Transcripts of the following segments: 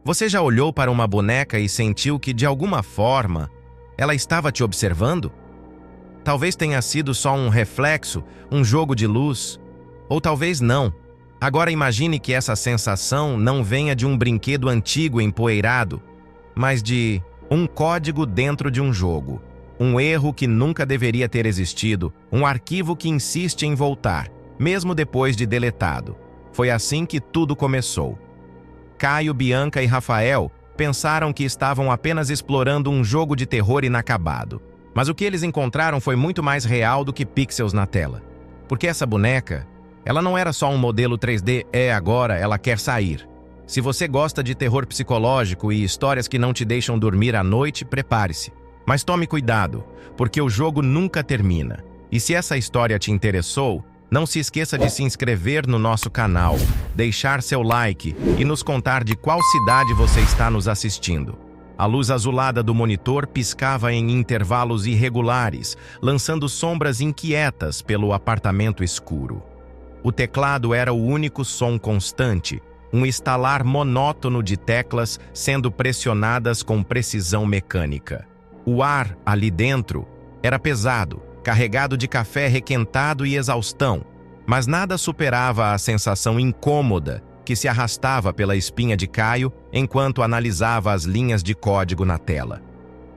Você já olhou para uma boneca e sentiu que, de alguma forma, ela estava te observando? Talvez tenha sido só um reflexo, um jogo de luz, ou talvez não. Agora imagine que essa sensação não venha de um brinquedo antigo empoeirado, mas de um código dentro de um jogo, um erro que nunca deveria ter existido, um arquivo que insiste em voltar, mesmo depois de deletado. Foi assim que tudo começou. Caio, Bianca e Rafael pensaram que estavam apenas explorando um jogo de terror inacabado. Mas o que eles encontraram foi muito mais real do que pixels na tela. Porque essa boneca, ela não era só um modelo 3D, agora ela quer sair. Se você gosta de terror psicológico e histórias que não te deixam dormir à noite, prepare-se. Mas tome cuidado, porque o jogo nunca termina. E se essa história te interessou, não se esqueça de se inscrever no nosso canal, deixar seu like e nos contar de qual cidade você está nos assistindo. A luz azulada do monitor piscava em intervalos irregulares, lançando sombras inquietas pelo apartamento escuro. O teclado era o único som constante, um estalar monótono de teclas sendo pressionadas com precisão mecânica. O ar ali dentro era pesado, carregado de café requentado e exaustão, mas nada superava a sensação incômoda que se arrastava pela espinha de Caio enquanto analisava as linhas de código na tela.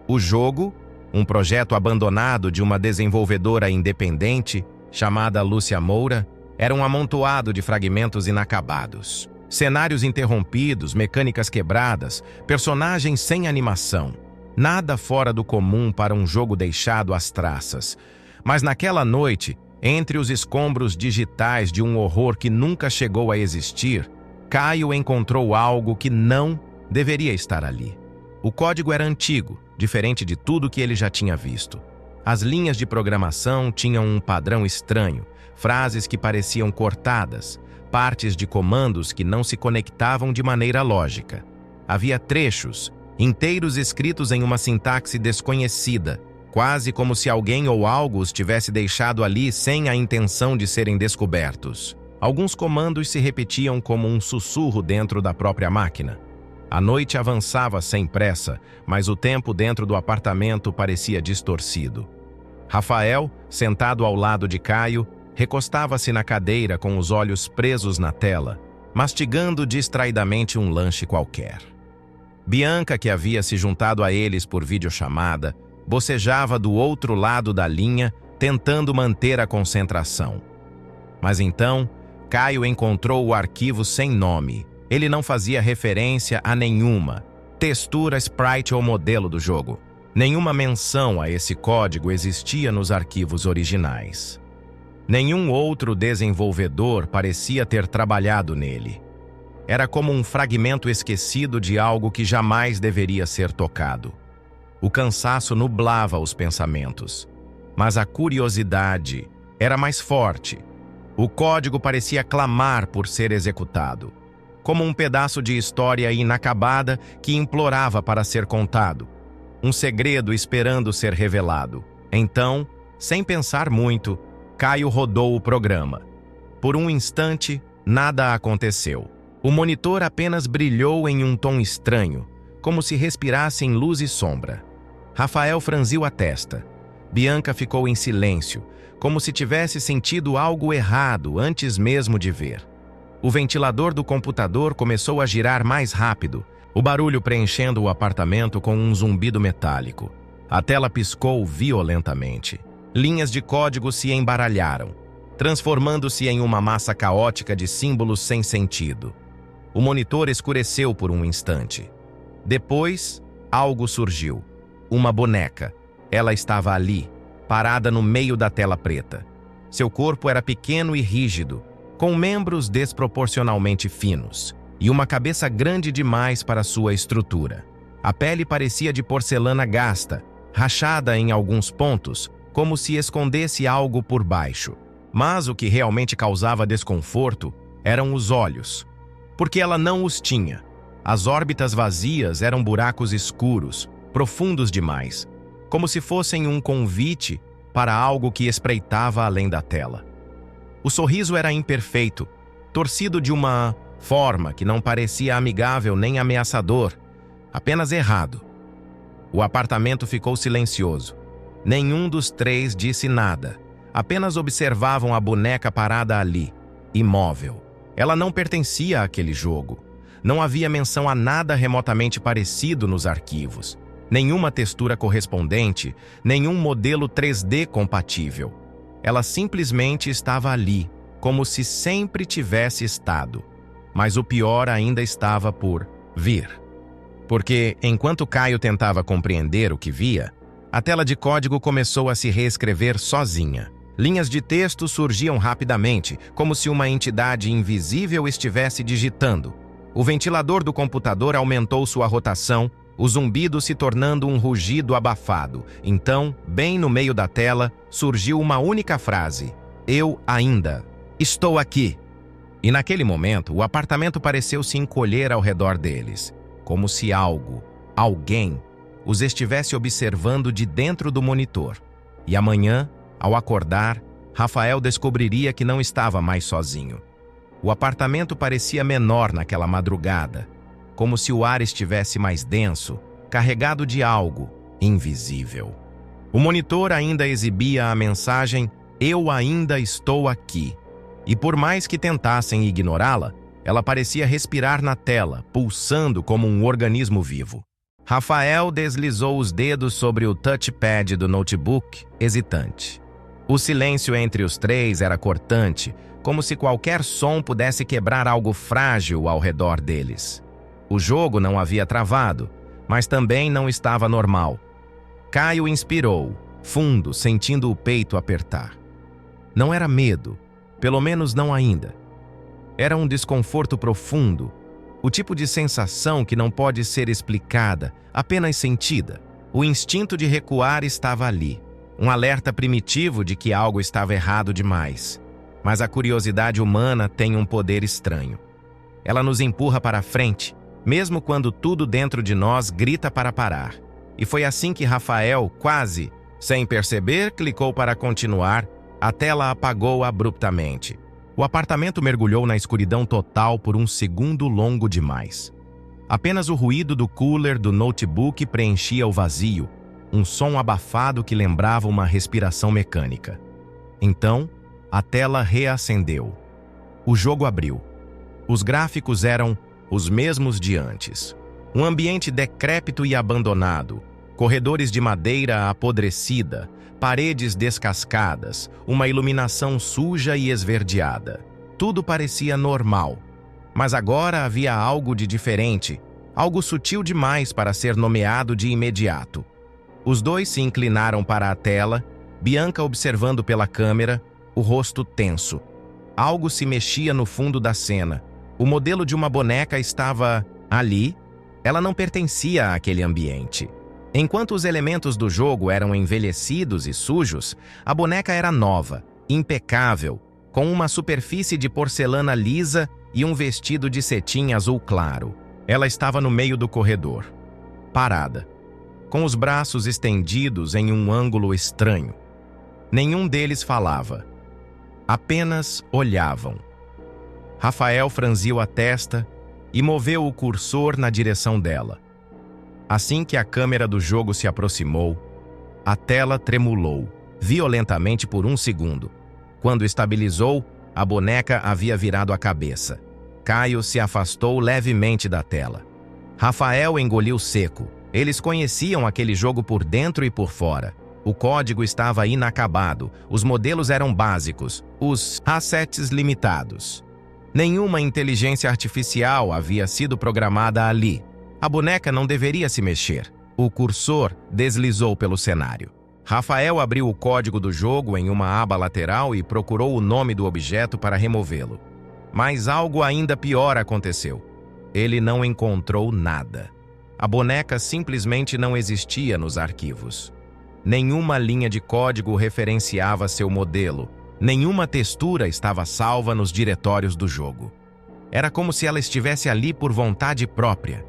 O jogo, um projeto abandonado de uma desenvolvedora independente, chamada Lúcia Moura, era um amontoado de fragmentos inacabados. Cenários interrompidos, mecânicas quebradas, personagens sem animação. Nada fora do comum para um jogo deixado às traças. Mas naquela noite, entre os escombros digitais de um horror que nunca chegou a existir, Caio encontrou algo que não deveria estar ali. O código era antigo, diferente de tudo que ele já tinha visto. As linhas de programação tinham um padrão estranho, frases que pareciam cortadas, partes de comandos que não se conectavam de maneira lógica. Havia trechos inteiros escritos em uma sintaxe desconhecida, quase como se alguém ou algo os tivesse deixado ali sem a intenção de serem descobertos. Alguns comandos se repetiam como um sussurro dentro da própria máquina. A noite avançava sem pressa, mas o tempo dentro do apartamento parecia distorcido. Rafael, sentado ao lado de Caio, recostava-se na cadeira com os olhos presos na tela, mastigando distraidamente um lanche qualquer. Bianca, que havia se juntado a eles por videochamada, bocejava do outro lado da linha, tentando manter a concentração. Mas então, Caio encontrou o arquivo sem nome. Ele não fazia referência a nenhuma textura, sprite ou modelo do jogo. Nenhuma menção a esse código existia nos arquivos originais. Nenhum outro desenvolvedor parecia ter trabalhado nele. Era como um fragmento esquecido de algo que jamais deveria ser tocado. O cansaço nublava os pensamentos, mas a curiosidade era mais forte. O código parecia clamar por ser executado, como um pedaço de história inacabada que implorava para ser contado, um segredo esperando ser revelado. Então, sem pensar muito, Caio rodou o programa. Por um instante, nada aconteceu. O monitor apenas brilhou em um tom estranho, como se respirasse em luz e sombra. Rafael franziu a testa. Bianca ficou em silêncio, como se tivesse sentido algo errado antes mesmo de ver. O ventilador do computador começou a girar mais rápido, o barulho preenchendo o apartamento com um zumbido metálico. A tela piscou violentamente. Linhas de código se embaralharam, transformando-se em uma massa caótica de símbolos sem sentido. O monitor escureceu por um instante. Depois, algo surgiu. Uma boneca. Ela estava ali, parada no meio da tela preta. Seu corpo era pequeno e rígido, com membros desproporcionalmente finos, e uma cabeça grande demais para sua estrutura. A pele parecia de porcelana gasta, rachada em alguns pontos, como se escondesse algo por baixo. Mas o que realmente causava desconforto eram os olhos, porque ela não os tinha. As órbitas vazias eram buracos escuros, profundos demais, como se fossem um convite para algo que espreitava além da tela. O sorriso era imperfeito, torcido de uma forma que não parecia amigável nem ameaçador, apenas errado. O apartamento ficou silencioso. Nenhum dos três disse nada. Apenas observavam a boneca parada ali, imóvel. Ela não pertencia àquele jogo. Não havia menção a nada remotamente parecido nos arquivos. Nenhuma textura correspondente, nenhum modelo 3D compatível. Ela simplesmente estava ali, como se sempre tivesse estado. Mas o pior ainda estava por vir. Porque, enquanto Caio tentava compreender o que via, a tela de código começou a se reescrever sozinha. Linhas de texto surgiam rapidamente, como se uma entidade invisível estivesse digitando. O ventilador do computador aumentou sua rotação, o zumbido se tornando um rugido abafado. Então, bem no meio da tela, surgiu uma única frase: "Eu ainda estou aqui." E naquele momento, o apartamento pareceu se encolher ao redor deles, como se alguém, os estivesse observando de dentro do monitor. E amanhã, ao acordar, Rafael descobriria que não estava mais sozinho. O apartamento parecia menor naquela madrugada, como se o ar estivesse mais denso, carregado de algo invisível. O monitor ainda exibia a mensagem "Eu ainda estou aqui", e por mais que tentassem ignorá-la, ela parecia respirar na tela, pulsando como um organismo vivo. Rafael deslizou os dedos sobre o touchpad do notebook, hesitante. O silêncio entre os três era cortante, como se qualquer som pudesse quebrar algo frágil ao redor deles. O jogo não havia travado, mas também não estava normal. Caio inspirou, fundo, sentindo o peito apertar. Não era medo, pelo menos não ainda. Era um desconforto profundo, o tipo de sensação que não pode ser explicada, apenas sentida. O instinto de recuar estava ali, um alerta primitivo de que algo estava errado demais. Mas a curiosidade humana tem um poder estranho. Ela nos empurra para a frente, mesmo quando tudo dentro de nós grita para parar. E foi assim que Rafael, quase sem perceber, clicou para continuar. A tela apagou abruptamente. O apartamento mergulhou na escuridão total por um segundo longo demais. Apenas o ruído do cooler do notebook preenchia o vazio, um som abafado que lembrava uma respiração mecânica. Então, a tela reacendeu. O jogo abriu. Os gráficos eram os mesmos de antes. Um ambiente decrépito e abandonado, corredores de madeira apodrecida, paredes descascadas, uma iluminação suja e esverdeada. Tudo parecia normal. Mas agora havia algo de diferente, algo sutil demais para ser nomeado de imediato. Os dois se inclinaram para a tela, Bianca observando pela câmera, o rosto tenso. Algo se mexia no fundo da cena. O modelo de uma boneca estava ali. Ela não pertencia àquele ambiente. Enquanto os elementos do jogo eram envelhecidos e sujos, a boneca era nova, impecável, com uma superfície de porcelana lisa e um vestido de cetim azul claro. Ela estava no meio do corredor, parada, com os braços estendidos em um ângulo estranho. Nenhum deles falava. Apenas olhavam. Rafael franziu a testa e moveu o cursor na direção dela. Assim que a câmera do jogo se aproximou, a tela tremulou, violentamente por um segundo. Quando estabilizou, a boneca havia virado a cabeça. Caio se afastou levemente da tela. Rafael engoliu seco. Eles conheciam aquele jogo por dentro e por fora. O código estava inacabado, os modelos eram básicos, os assets limitados. Nenhuma inteligência artificial havia sido programada ali. A boneca não deveria se mexer. O cursor deslizou pelo cenário. Rafael abriu o código do jogo em uma aba lateral e procurou o nome do objeto para removê-lo. Mas algo ainda pior aconteceu. Ele não encontrou nada. A boneca simplesmente não existia nos arquivos. Nenhuma linha de código referenciava seu modelo. Nenhuma textura estava salva nos diretórios do jogo. Era como se ela estivesse ali por vontade própria.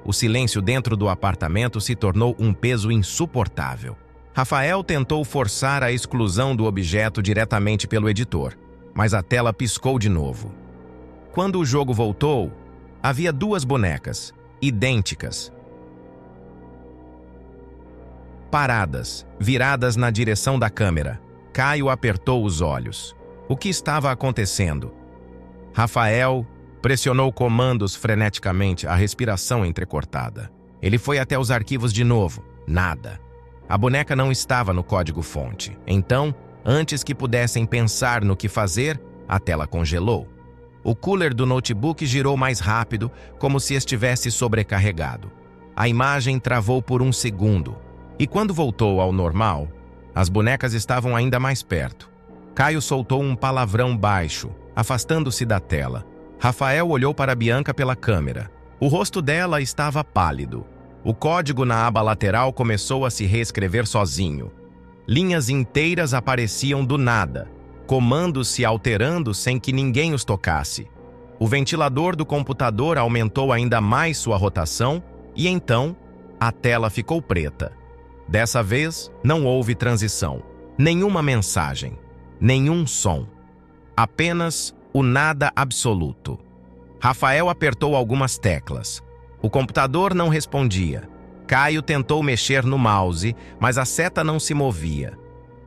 O silêncio dentro do apartamento se tornou um peso insuportável. Rafael tentou forçar a exclusão do objeto diretamente pelo editor, mas a tela piscou de novo. Quando o jogo voltou, havia duas bonecas, idênticas, paradas, viradas na direção da câmera. Caio apertou os olhos. O que estava acontecendo? Rafael pressionou comandos freneticamente, a respiração entrecortada. Ele foi até os arquivos de novo. Nada. A boneca não estava no código-fonte. Então, antes que pudessem pensar no que fazer, a tela congelou. O cooler do notebook girou mais rápido, como se estivesse sobrecarregado. A imagem travou por um segundo. E quando voltou ao normal, as bonecas estavam ainda mais perto. Caio soltou um palavrão baixo, afastando-se da tela. Rafael olhou para Bianca pela câmera. O rosto dela estava pálido. O código na aba lateral começou a se reescrever sozinho. Linhas inteiras apareciam do nada, comandos se alterando sem que ninguém os tocasse. O ventilador do computador aumentou ainda mais sua rotação e então a tela ficou preta. Dessa vez, não houve transição, nenhuma mensagem, nenhum som. Apenas o nada absoluto. Rafael apertou algumas teclas. O computador não respondia. Caio tentou mexer no mouse, mas a seta não se movia.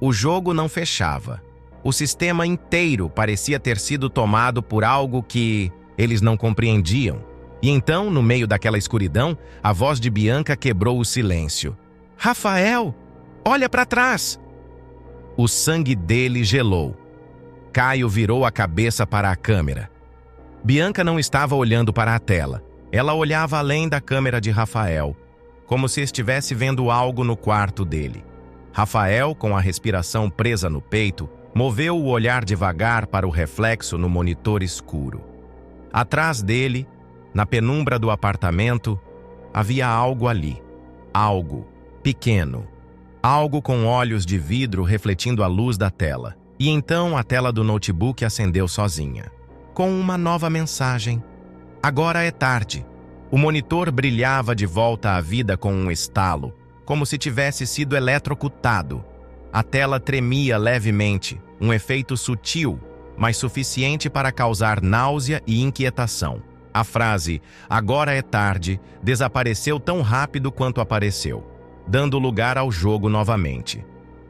O jogo não fechava. O sistema inteiro parecia ter sido tomado por algo que eles não compreendiam. E então, no meio daquela escuridão, a voz de Bianca quebrou o silêncio. Rafael, olha para trás! O sangue dele gelou. Caio virou a cabeça para a câmera. Bianca não estava olhando para a tela. Ela olhava além da câmera de Rafael, como se estivesse vendo algo no quarto dele. Rafael, com a respiração presa no peito, moveu o olhar devagar para o reflexo no monitor escuro. Atrás dele, na penumbra do apartamento, havia algo ali. Algo pequeno. Algo com olhos de vidro refletindo a luz da tela. E então a tela do notebook acendeu sozinha, com uma nova mensagem. Agora é tarde. O monitor brilhava de volta à vida com um estalo, como se tivesse sido eletrocutado. A tela tremia levemente, um efeito sutil, mas suficiente para causar náusea e inquietação. A frase, agora é tarde, desapareceu tão rápido quanto apareceu, dando lugar ao jogo novamente.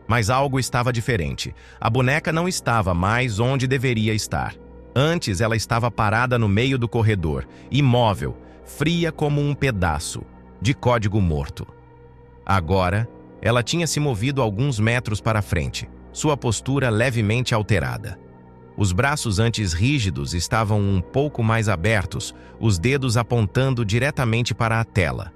Mas algo estava diferente. A boneca não estava mais onde deveria estar. Antes, ela estava parada no meio do corredor, imóvel, fria como um pedaço de código morto. Agora, ela tinha se movido alguns metros para frente, sua postura levemente alterada. Os braços antes rígidos estavam um pouco mais abertos, os dedos apontando diretamente para a tela.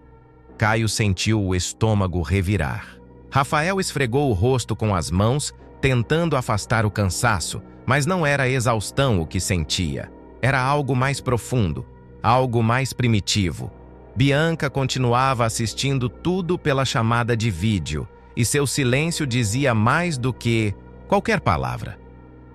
Caio sentiu o estômago revirar. Rafael esfregou o rosto com as mãos, tentando afastar o cansaço, mas não era exaustão o que sentia. Era algo mais profundo, algo mais primitivo. Bianca continuava assistindo tudo pela chamada de vídeo, e seu silêncio dizia mais do que qualquer palavra.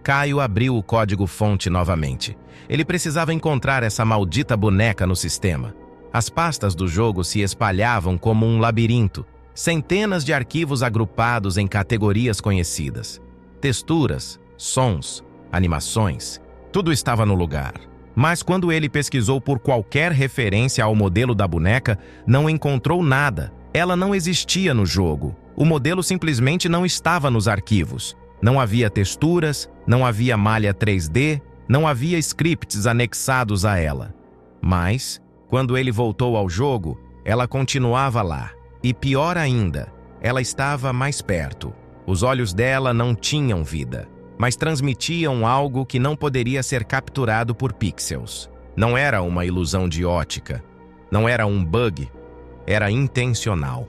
Caio abriu o código-fonte novamente. Ele precisava encontrar essa maldita boneca no sistema. As pastas do jogo se espalhavam como um labirinto, centenas de arquivos agrupados em categorias conhecidas. Texturas, sons, animações, tudo estava no lugar. Mas quando ele pesquisou por qualquer referência ao modelo da boneca, não encontrou nada. Ela não existia no jogo. O modelo simplesmente não estava nos arquivos. Não havia texturas, não havia malha 3D, não havia scripts anexados a ela. Mas, quando ele voltou ao jogo, ela continuava lá. E pior ainda, ela estava mais perto. Os olhos dela não tinham vida, mas transmitiam algo que não poderia ser capturado por pixels. Não era uma ilusão de ótica. Não era um bug. Era intencional.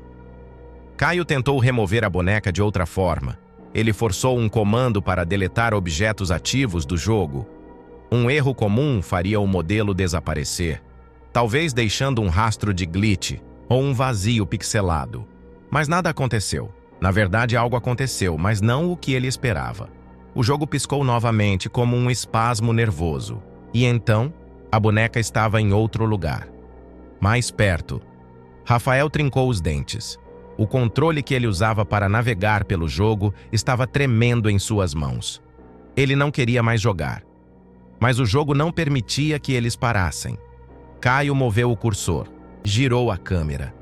Caio tentou remover a boneca de outra forma. Ele forçou um comando para deletar objetos ativos do jogo. Um erro comum faria o modelo desaparecer, talvez deixando um rastro de glitch ou um vazio pixelado. Mas nada aconteceu. Na verdade, algo aconteceu, mas não o que ele esperava. O jogo piscou novamente como um espasmo nervoso. E então, a boneca estava em outro lugar. Mais perto. Rafael trincou os dentes. O controle que ele usava para navegar pelo jogo estava tremendo em suas mãos. Ele não queria mais jogar. Mas o jogo não permitia que eles parassem. Caio moveu o cursor, girou a câmera.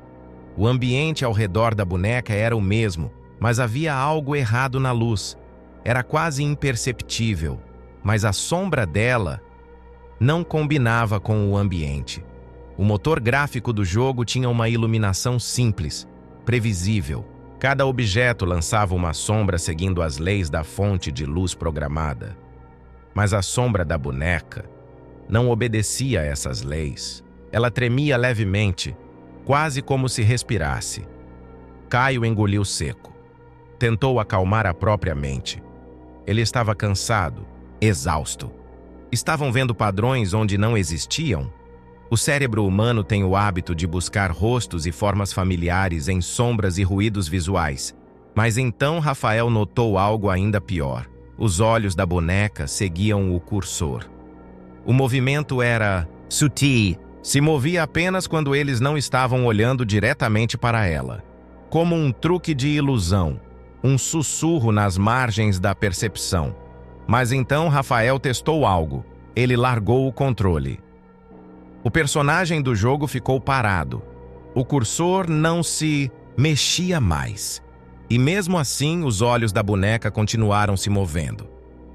O ambiente ao redor da boneca era o mesmo, mas havia algo errado na luz. Era quase imperceptível, mas a sombra dela não combinava com o ambiente. O motor gráfico do jogo tinha uma iluminação simples, previsível. Cada objeto lançava uma sombra seguindo as leis da fonte de luz programada. Mas a sombra da boneca não obedecia a essas leis. Ela tremia levemente, quase como se respirasse. Caio engoliu seco. Tentou acalmar a própria mente. Ele estava cansado, exausto. Estavam vendo padrões onde não existiam? O cérebro humano tem o hábito de buscar rostos e formas familiares em sombras e ruídos visuais. Mas então Rafael notou algo ainda pior. Os olhos da boneca seguiam o cursor. O movimento era sutil. Se movia apenas quando eles não estavam olhando diretamente para ela. Como um truque de ilusão, um sussurro nas margens da percepção. Mas então Rafael testou algo. Ele largou o controle. O personagem do jogo ficou parado. O cursor não se mexia mais. E mesmo assim, os olhos da boneca continuaram se movendo.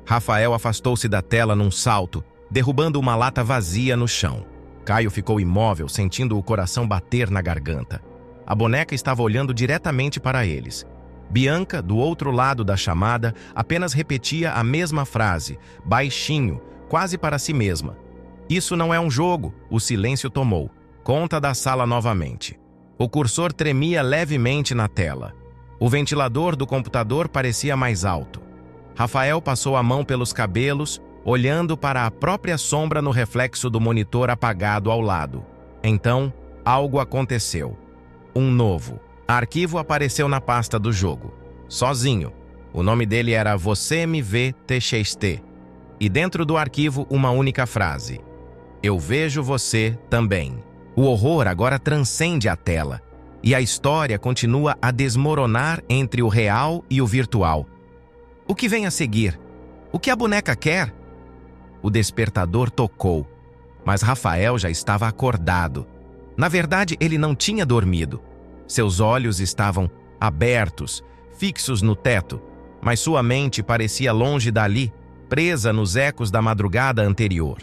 Rafael afastou-se da tela num salto, derrubando uma lata vazia no chão. Caio ficou imóvel, sentindo o coração bater na garganta. A boneca estava olhando diretamente para eles. Bianca, do outro lado da chamada, apenas repetia a mesma frase, baixinho, quase para si mesma. Isso não é um jogo, o silêncio tomou conta da sala novamente. O cursor tremia levemente na tela. O ventilador do computador parecia mais alto. Rafael passou a mão pelos cabelos, olhando para a própria sombra no reflexo do monitor apagado ao lado. Então, algo aconteceu. Um novo arquivo apareceu na pasta do jogo. Sozinho. O nome dele era Você me vê TXT. E dentro do arquivo, uma única frase. Eu vejo você também. O horror agora transcende a tela. E a história continua a desmoronar entre o real e o virtual. O que vem a seguir? O que a boneca quer? O despertador tocou, mas Rafael já estava acordado. Na verdade, ele não tinha dormido. Seus olhos estavam abertos, fixos no teto, mas sua mente parecia longe dali, presa nos ecos da madrugada anterior.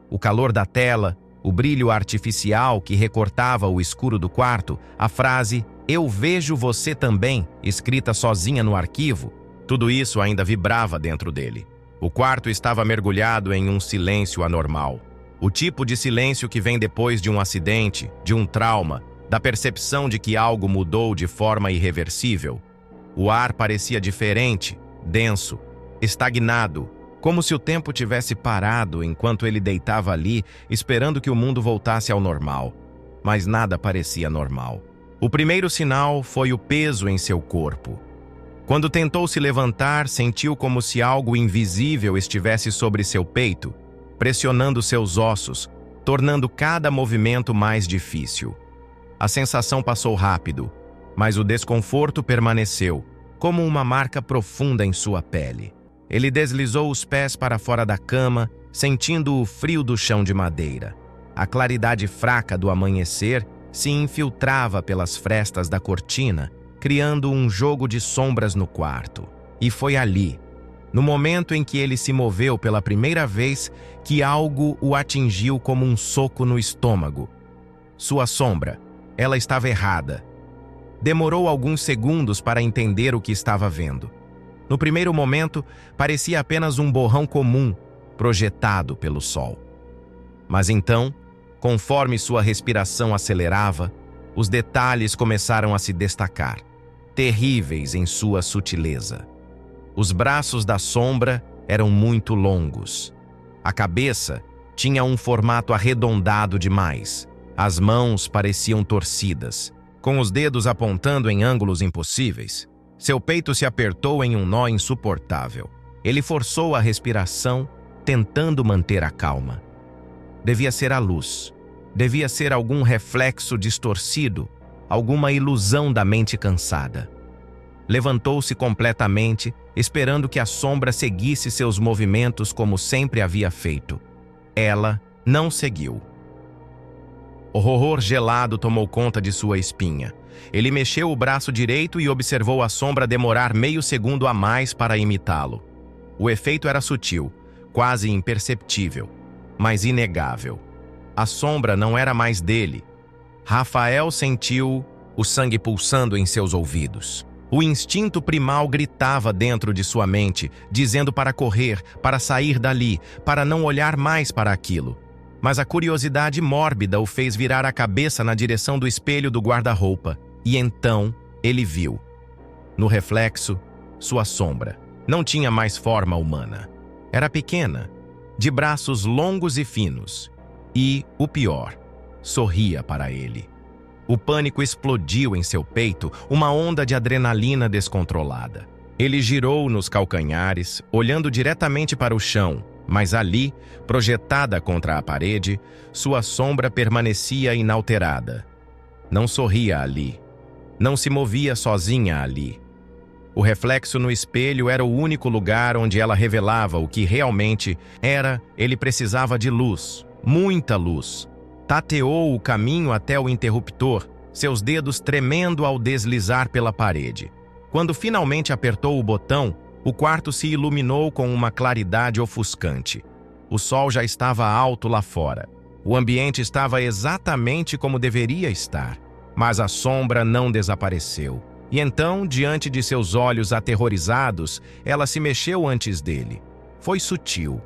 O calor da tela, o brilho artificial que recortava o escuro do quarto, a frase "Eu vejo você também", escrita sozinha no arquivo, tudo isso ainda vibrava dentro dele. O quarto estava mergulhado em um silêncio anormal. O tipo de silêncio que vem depois de um acidente, de um trauma, da percepção de que algo mudou de forma irreversível. O ar parecia diferente, denso, estagnado, como se o tempo tivesse parado enquanto ele deitava ali, esperando que o mundo voltasse ao normal. Mas nada parecia normal. O primeiro sinal foi o peso em seu corpo. Quando tentou se levantar, sentiu como se algo invisível estivesse sobre seu peito, pressionando seus ossos, tornando cada movimento mais difícil. A sensação passou rápido, mas o desconforto permaneceu, como uma marca profunda em sua pele. Ele deslizou os pés para fora da cama, sentindo o frio do chão de madeira. A claridade fraca do amanhecer se infiltrava pelas frestas da cortina, criando um jogo de sombras no quarto. E foi ali, no momento em que ele se moveu pela primeira vez, que algo o atingiu como um soco no estômago. Sua sombra, ela estava errada. Demorou alguns segundos para entender o que estava vendo. No primeiro momento, parecia apenas um borrão comum, projetado pelo sol. Mas então, conforme sua respiração acelerava, os detalhes começaram a se destacar, terríveis em sua sutileza. Os braços da sombra eram muito longos. A cabeça tinha um formato arredondado demais. As mãos pareciam torcidas, com os dedos apontando em ângulos impossíveis. Seu peito se apertou em um nó insuportável. Ele forçou a respiração, tentando manter a calma. Devia ser a luz. Devia ser algum reflexo distorcido, alguma ilusão da mente cansada. Levantou-se completamente, esperando que a sombra seguisse seus movimentos como sempre havia feito. Ela não seguiu. O horror gelado tomou conta de sua espinha. Ele mexeu o braço direito e observou a sombra demorar meio segundo a mais para imitá-lo. O efeito era sutil, quase imperceptível, mas inegável. A sombra não era mais dele. Rafael sentiu o sangue pulsando em seus ouvidos. O instinto primal gritava dentro de sua mente, dizendo para correr, para sair dali, para não olhar mais para aquilo. Mas a curiosidade mórbida o fez virar a cabeça na direção do espelho do guarda-roupa. E então ele viu. No reflexo, sua sombra. Não tinha mais forma humana. Era pequena, de braços longos e finos. E, o pior, sorria para ele. O pânico explodiu em seu peito, uma onda de adrenalina descontrolada. Ele girou nos calcanhares, olhando diretamente para o chão, mas ali, projetada contra a parede, sua sombra permanecia inalterada. Não sorria ali. Não se movia sozinha ali. O reflexo no espelho era o único lugar onde ela revelava o que realmente era. Ele precisava de luz, muita luz. Tateou o caminho até o interruptor, seus dedos tremendo ao deslizar pela parede. Quando finalmente apertou o botão, o quarto se iluminou com uma claridade ofuscante. O sol já estava alto lá fora. O ambiente estava exatamente como deveria estar, mas a sombra não desapareceu. E então, diante de seus olhos aterrorizados, ela se mexeu antes dele. Foi sutil.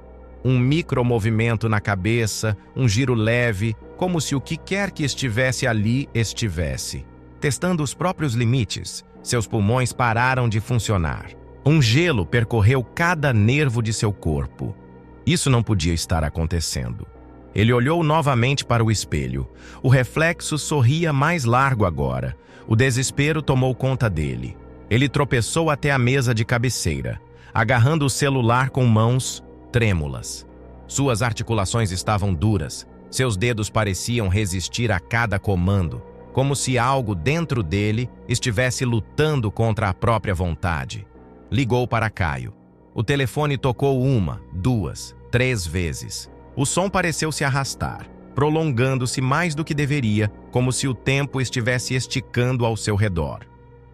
Um micromovimento na cabeça, um giro leve, como se o que quer que estivesse ali estivesse. Testando os próprios limites, seus pulmões pararam de funcionar. Um gelo percorreu cada nervo de seu corpo. Isso não podia estar acontecendo. Ele olhou novamente para o espelho. O reflexo sorria mais largo agora. O desespero tomou conta dele. Ele tropeçou até a mesa de cabeceira, agarrando o celular com mãos trêmulas. Suas articulações estavam duras. Seus dedos pareciam resistir a cada comando, como se algo dentro dele estivesse lutando contra a própria vontade. Ligou para Caio. O telefone tocou 1, 2, 3 vezes. O som pareceu se arrastar, prolongando-se mais do que deveria, como se o tempo estivesse esticando ao seu redor.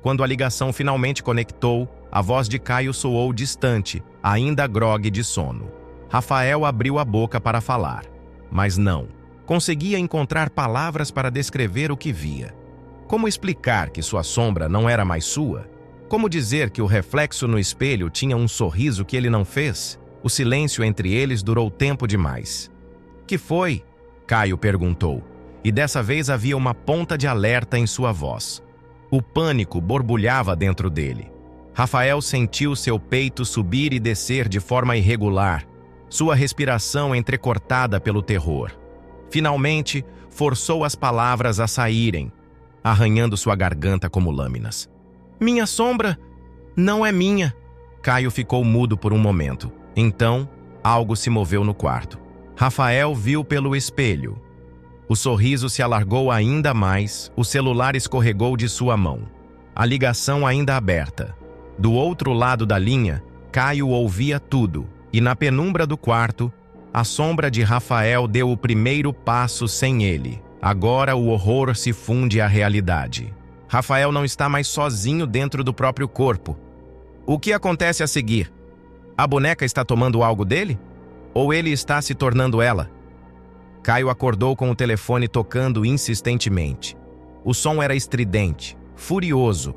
Quando a ligação finalmente conectou, a voz de Caio soou distante, ainda grogue de sono. Rafael abriu a boca para falar, mas não. Conseguia encontrar palavras para descrever o que via. Como explicar que sua sombra não era mais sua? Como dizer que o reflexo no espelho tinha um sorriso que ele não fez? O silêncio entre eles durou tempo demais. "Que foi?" Caio perguntou, e dessa vez havia uma ponta de alerta em sua voz. O pânico borbulhava dentro dele. Rafael sentiu seu peito subir e descer de forma irregular, sua respiração entrecortada pelo terror. Finalmente, forçou as palavras a saírem, arranhando sua garganta como lâminas. "Minha sombra não é minha." Caio ficou mudo por um momento. Então, algo se moveu no quarto. Rafael viu pelo espelho. O sorriso se alargou ainda mais, o celular escorregou de sua mão. A ligação ainda aberta. Do outro lado da linha, Caio ouvia tudo, e na penumbra do quarto, a sombra de Rafael deu o primeiro passo sem ele. Agora o horror se funde à realidade. Rafael não está mais sozinho dentro do próprio corpo. O que acontece a seguir? A boneca está tomando algo dele? Ou ele está se tornando ela? Caio acordou com o telefone tocando insistentemente. O som era estridente, furioso,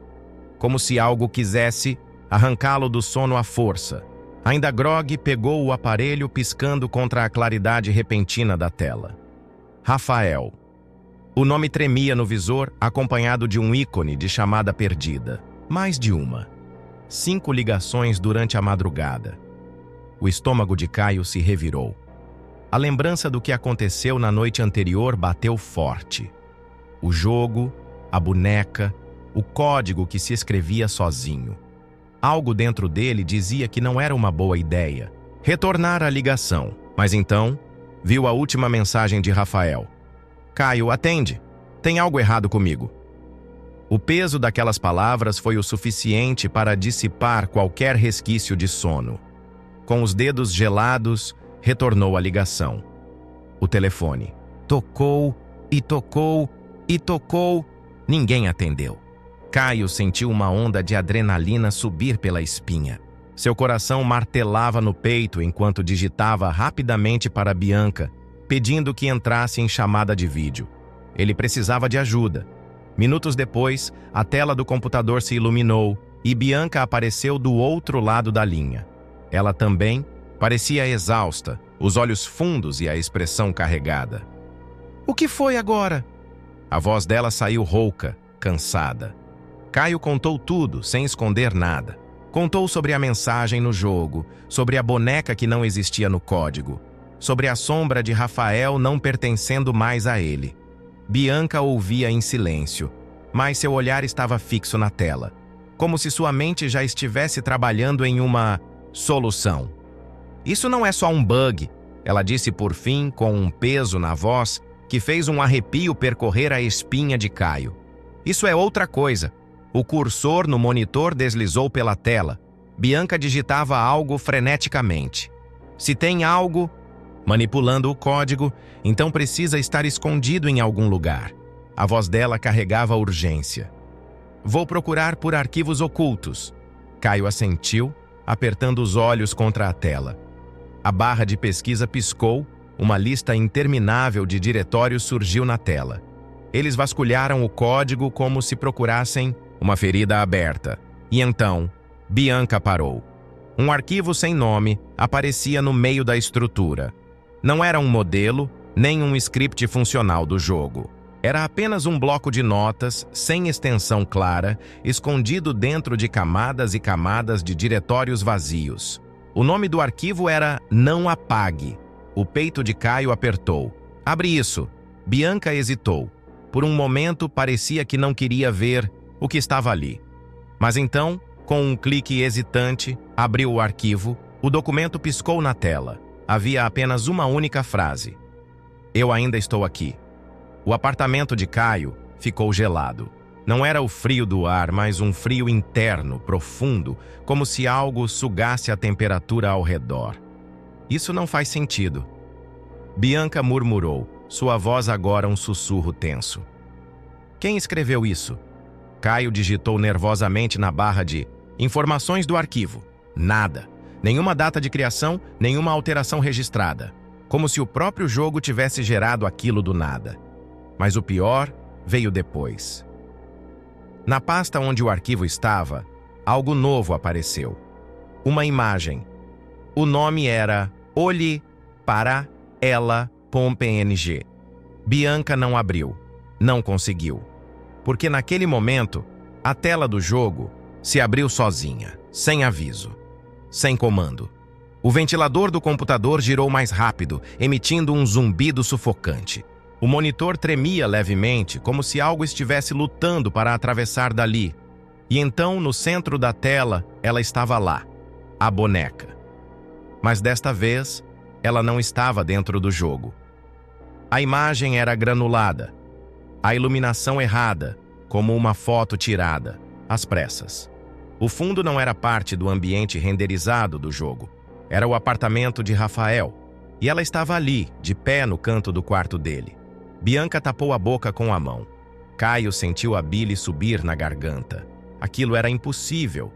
como se algo quisesse arrancá-lo do sono à força. Ainda grogue, pegou o aparelho piscando contra a claridade repentina da tela. Rafael. O nome tremia no visor, acompanhado de um ícone de chamada perdida. Mais de uma. 5 ligações durante a madrugada. O estômago de Caio se revirou. A lembrança do que aconteceu na noite anterior bateu forte. O jogo, a boneca, o código que se escrevia sozinho. Algo dentro dele dizia que não era uma boa ideia retornar à ligação, mas então viu a última mensagem de Rafael. "Caio, atende. Tem algo errado comigo." O peso daquelas palavras foi o suficiente para dissipar qualquer resquício de sono. Com os dedos gelados, retornou à ligação. O telefone. Tocou e tocou e tocou. Ninguém atendeu. Caio sentiu uma onda de adrenalina subir pela espinha. Seu coração martelava no peito enquanto digitava rapidamente para Bianca, pedindo que entrasse em chamada de vídeo. Ele precisava de ajuda. Minutos depois, a tela do computador se iluminou e Bianca apareceu do outro lado da linha. Ela também parecia exausta, os olhos fundos e a expressão carregada. "O que foi agora?" A voz dela saiu rouca, cansada. Caio contou tudo, sem esconder nada. Contou sobre a mensagem no jogo, sobre a boneca que não existia no código, sobre a sombra de Rafael não pertencendo mais a ele. Bianca ouvia em silêncio, mas seu olhar estava fixo na tela, como se sua mente já estivesse trabalhando em uma solução. "Isso não é só um bug", ela disse por fim, com um peso na voz que fez um arrepio percorrer a espinha de Caio. "Isso é outra coisa." O cursor no monitor deslizou pela tela. Bianca digitava algo freneticamente. "Se tem algo manipulando o código, então precisa estar escondido em algum lugar." A voz dela carregava urgência. "Vou procurar por arquivos ocultos." Caio assentiu, apertando os olhos contra a tela. A barra de pesquisa piscou, uma lista interminável de diretórios surgiu na tela. Eles vasculharam o código como se procurassem uma ferida aberta. E então, Bianca parou. Um arquivo sem nome aparecia no meio da estrutura. Não era um modelo, nem um script funcional do jogo. Era apenas um bloco de notas, sem extensão clara, escondido dentro de camadas e camadas de diretórios vazios. O nome do arquivo era Não Apague. O peito de Caio apertou. "Abre isso." Bianca hesitou. Por um momento parecia que não queria ver o que estava ali. Mas então, com um clique hesitante, abriu o arquivo, o documento piscou na tela. Havia apenas uma única frase: "Eu ainda estou aqui." O apartamento de Caio ficou gelado. Não era o frio do ar, mas um frio interno, profundo, como se algo sugasse a temperatura ao redor. "Isso não faz sentido." Bianca murmurou, sua voz agora um sussurro tenso. "Quem escreveu isso?" Caio digitou nervosamente na barra de informações do arquivo. Nada. Nenhuma data de criação, nenhuma alteração registrada. Como se o próprio jogo tivesse gerado aquilo do nada. Mas o pior veio depois. Na pasta onde o arquivo estava, algo novo apareceu. Uma imagem. O nome era Olhe para ela.png. Bianca não abriu. Não conseguiu. Porque naquele momento, a tela do jogo se abriu sozinha, sem aviso, sem comando. O ventilador do computador girou mais rápido, emitindo um zumbido sufocante. O monitor tremia levemente, como se algo estivesse lutando para atravessar dali. E então, no centro da tela, ela estava lá, a boneca. Mas desta vez, ela não estava dentro do jogo. A imagem era granulada, a iluminação errada, como uma foto tirada, às pressas. O fundo não era parte do ambiente renderizado do jogo. Era o apartamento de Rafael, e ela estava ali, de pé no canto do quarto dele. Bianca tapou a boca com a mão. Caio sentiu a bile subir na garganta. Aquilo era impossível.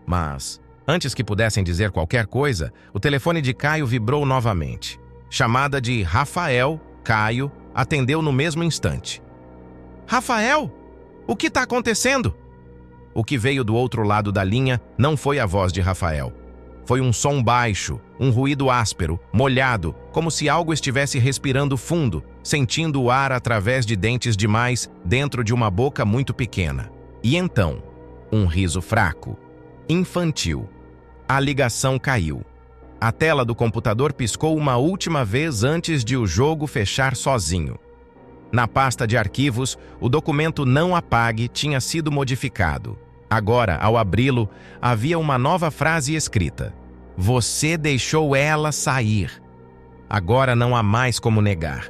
Mas, antes que pudessem dizer qualquer coisa, o telefone de Caio vibrou novamente. Chamada de Rafael, Caio atendeu no mesmo instante. "Rafael? O que está acontecendo?" O que veio do outro lado da linha não foi a voz de Rafael. Foi um som baixo, um ruído áspero, molhado, como se algo estivesse respirando fundo, sentindo o ar através de dentes demais dentro de uma boca muito pequena. E então, um riso fraco, infantil. A ligação caiu. A tela do computador piscou uma última vez antes de o jogo fechar sozinho. Na pasta de arquivos, o documento Não Apague tinha sido modificado. Agora, ao abri-lo, havia uma nova frase escrita: "Você deixou ela sair." Agora não há mais como negar.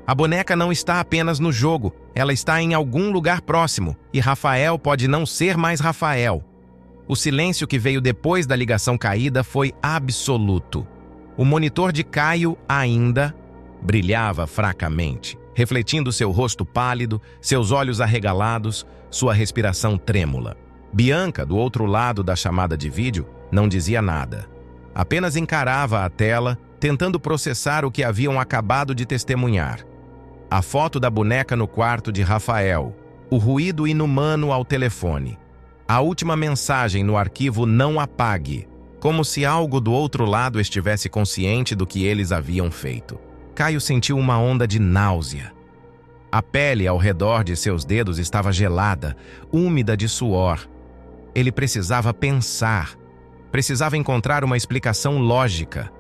A boneca não está apenas no jogo, ela está em algum lugar próximo, e Rafael pode não ser mais Rafael. O silêncio que veio depois da ligação caída foi absoluto. O monitor de Caio ainda brilhava fracamente, refletindo seu rosto pálido, seus olhos arregalados, sua respiração trêmula. Bianca, do outro lado da chamada de vídeo, não dizia nada. Apenas encarava a tela, tentando processar o que haviam acabado de testemunhar. A foto da boneca no quarto de Rafael, o ruído inumano ao telefone. A última mensagem no arquivo "não apague", como se algo do outro lado estivesse consciente do que eles haviam feito. Caio sentiu uma onda de náusea. A pele ao redor de seus dedos estava gelada, úmida de suor. Ele precisava pensar. Precisava encontrar uma explicação lógica.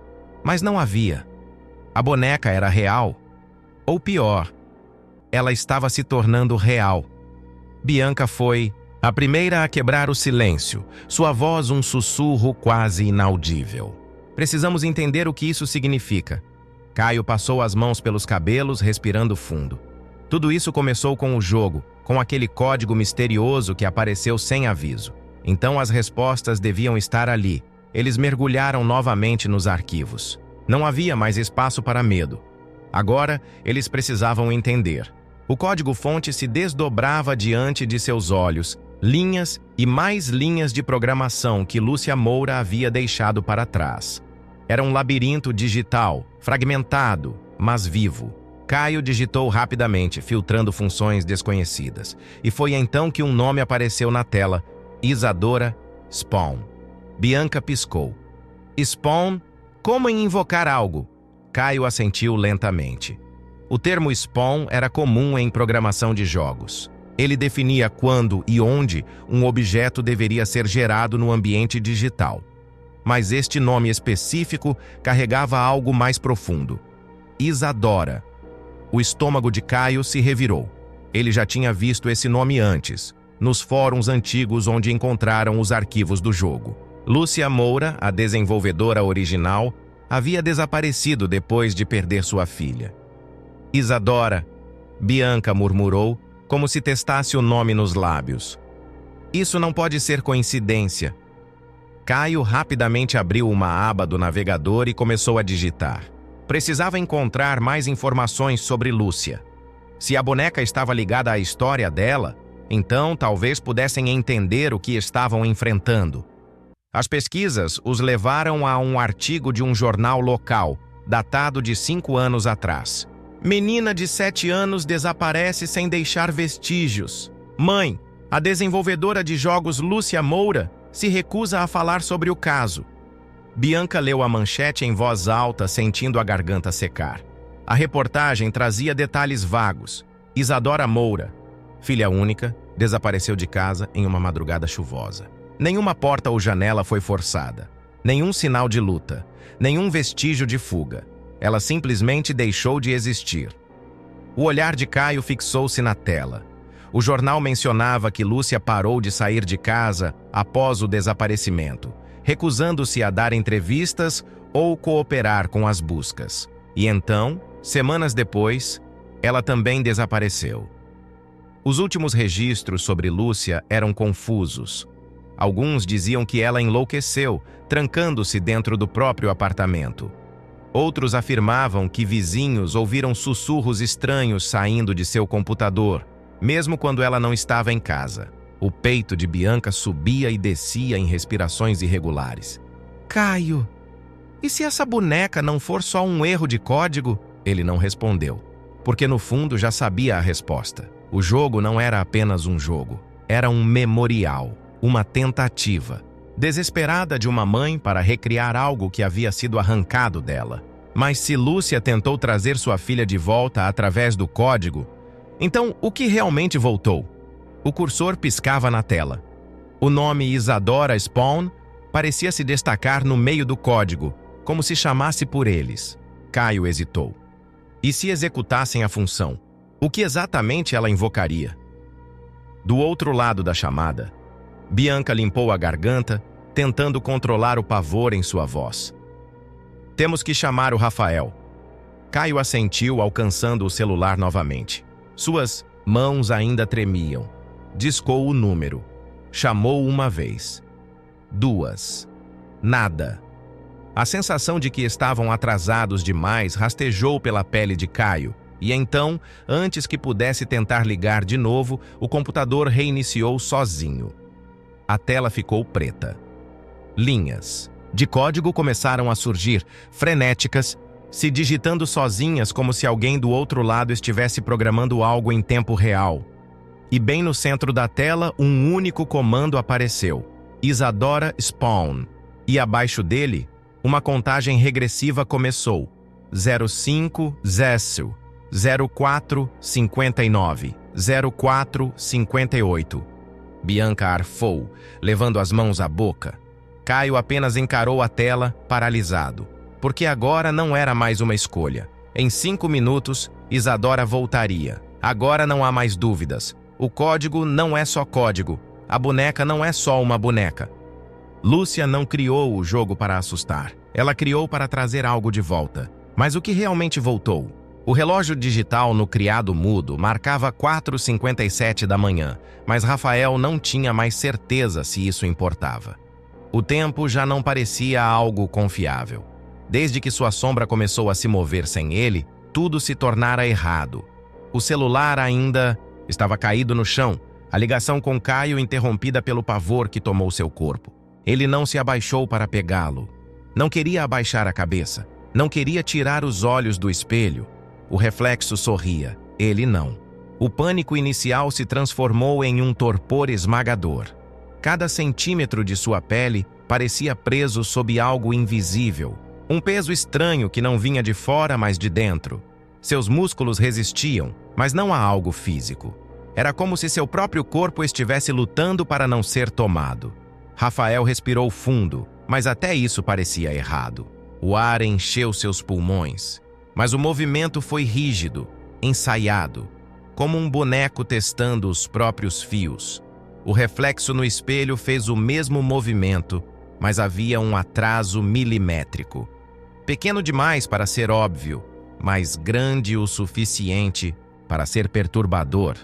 Mas não havia. A boneca era real. Ou pior, ela estava se tornando real. Bianca foi a primeira a quebrar o silêncio, sua voz um sussurro quase inaudível. Precisamos entender o que isso significa. Caio passou as mãos pelos cabelos, respirando fundo. Tudo isso começou com o jogo, com aquele código misterioso que apareceu sem aviso. Então as respostas deviam estar ali. Eles mergulharam novamente nos arquivos. Não havia mais espaço para medo. Agora, eles precisavam entender. O código-fonte se desdobrava diante de seus olhos, linhas e mais linhas de programação que Lúcia Moura havia deixado para trás. Era um labirinto digital, fragmentado, mas vivo. Caio digitou rapidamente, filtrando funções desconhecidas. E foi então que um nome apareceu na tela: Isadora Spawn. Bianca piscou. Spawn? Como em invocar algo? Caio assentiu lentamente. O termo spawn era comum em programação de jogos. Ele definia quando e onde um objeto deveria ser gerado no ambiente digital. Mas este nome específico carregava algo mais profundo. Isadora. O estômago de Caio se revirou. Ele já tinha visto esse nome antes, nos fóruns antigos onde encontraram os arquivos do jogo. Lúcia Moura, a desenvolvedora original, havia desaparecido depois de perder sua filha. Isadora, Bianca murmurou, como se testasse o nome nos lábios. Isso não pode ser coincidência. Caio rapidamente abriu uma aba do navegador e começou a digitar. Precisava encontrar mais informações sobre Lúcia. Se a boneca estava ligada à história dela, então talvez pudessem entender o que estavam enfrentando. As pesquisas os levaram a um artigo de um jornal local, datado de 5 anos atrás. Menina de 7 anos desaparece sem deixar vestígios. Mãe, a desenvolvedora de jogos Lúcia Moura, se recusa a falar sobre o caso. Bianca leu a manchete em voz alta, sentindo a garganta secar. A reportagem trazia detalhes vagos. Isadora Moura, filha única, desapareceu de casa em uma madrugada chuvosa. Nenhuma porta ou janela foi forçada. Nenhum sinal de luta. Nenhum vestígio de fuga. Ela simplesmente deixou de existir. O olhar de Caio fixou-se na tela. O jornal mencionava que Lúcia parou de sair de casa após o desaparecimento, recusando-se a dar entrevistas ou cooperar com as buscas. E então, semanas depois, ela também desapareceu. Os últimos registros sobre Lúcia eram confusos. Alguns diziam que ela enlouqueceu, trancando-se dentro do próprio apartamento. Outros afirmavam que vizinhos ouviram sussurros estranhos saindo de seu computador, mesmo quando ela não estava em casa. O peito de Bianca subia e descia em respirações irregulares. Caio, e se essa boneca não for só um erro de código? Ele não respondeu, porque no fundo já sabia a resposta. O jogo não era apenas um jogo, era um memorial, uma tentativa desesperada de uma mãe para recriar algo que havia sido arrancado dela. Mas se Lúcia tentou trazer sua filha de volta através do código, então o que realmente voltou? O cursor piscava na tela. O nome Isadora Spawn parecia se destacar no meio do código, como se chamasse por eles. Caio hesitou. E se executassem a função? O que exatamente ela invocaria? Do outro lado da chamada, Bianca limpou a garganta, tentando controlar o pavor em sua voz. Temos que chamar o Rafael. Caio assentiu, alcançando o celular novamente. Suas mãos ainda tremiam. Discou o número. Chamou uma vez. 2. Nada. A sensação de que estavam atrasados demais rastejou pela pele de Caio, e então, antes que pudesse tentar ligar de novo, o computador reiniciou sozinho. A tela ficou preta. Linhas de código começaram a surgir, frenéticas, se digitando sozinhas como se alguém do outro lado estivesse programando algo em tempo real. E bem no centro da tela, um único comando apareceu: Isadora Spawn. E abaixo dele, uma contagem regressiva começou: 05 Zessel, 04 59, 04 58. Bianca arfou, levando as mãos à boca. Caio apenas encarou a tela, paralisado, porque agora não era mais uma escolha. Em 5 minutos, Isadora voltaria. Agora não há mais dúvidas. O código não é só código. A boneca não é só uma boneca. Lúcia não criou o jogo para assustar. Ela criou para trazer algo de volta. Mas o que realmente voltou? O relógio digital no criado mudo marcava 4h57 da manhã, mas Rafael não tinha mais certeza se isso importava. O tempo já não parecia algo confiável. Desde que sua sombra começou a se mover sem ele, tudo se tornara errado. O celular ainda estava caído no chão, a ligação com Caio interrompida pelo pavor que tomou seu corpo. Ele não se abaixou para pegá-lo. Não queria abaixar a cabeça. Não queria tirar os olhos do espelho. O reflexo sorria. Ele não. O pânico inicial se transformou em um torpor esmagador. Cada centímetro de sua pele parecia preso sob algo invisível. Um peso estranho que não vinha de fora, mas de dentro. Seus músculos resistiam, mas não a algo físico. Era como se seu próprio corpo estivesse lutando para não ser tomado. Rafael respirou fundo, mas até isso parecia errado. O ar encheu seus pulmões, mas o movimento foi rígido, ensaiado, como um boneco testando os próprios fios. O reflexo no espelho fez o mesmo movimento, mas havia um atraso milimétrico. Pequeno demais para ser óbvio, mas grande o suficiente para ser perturbador.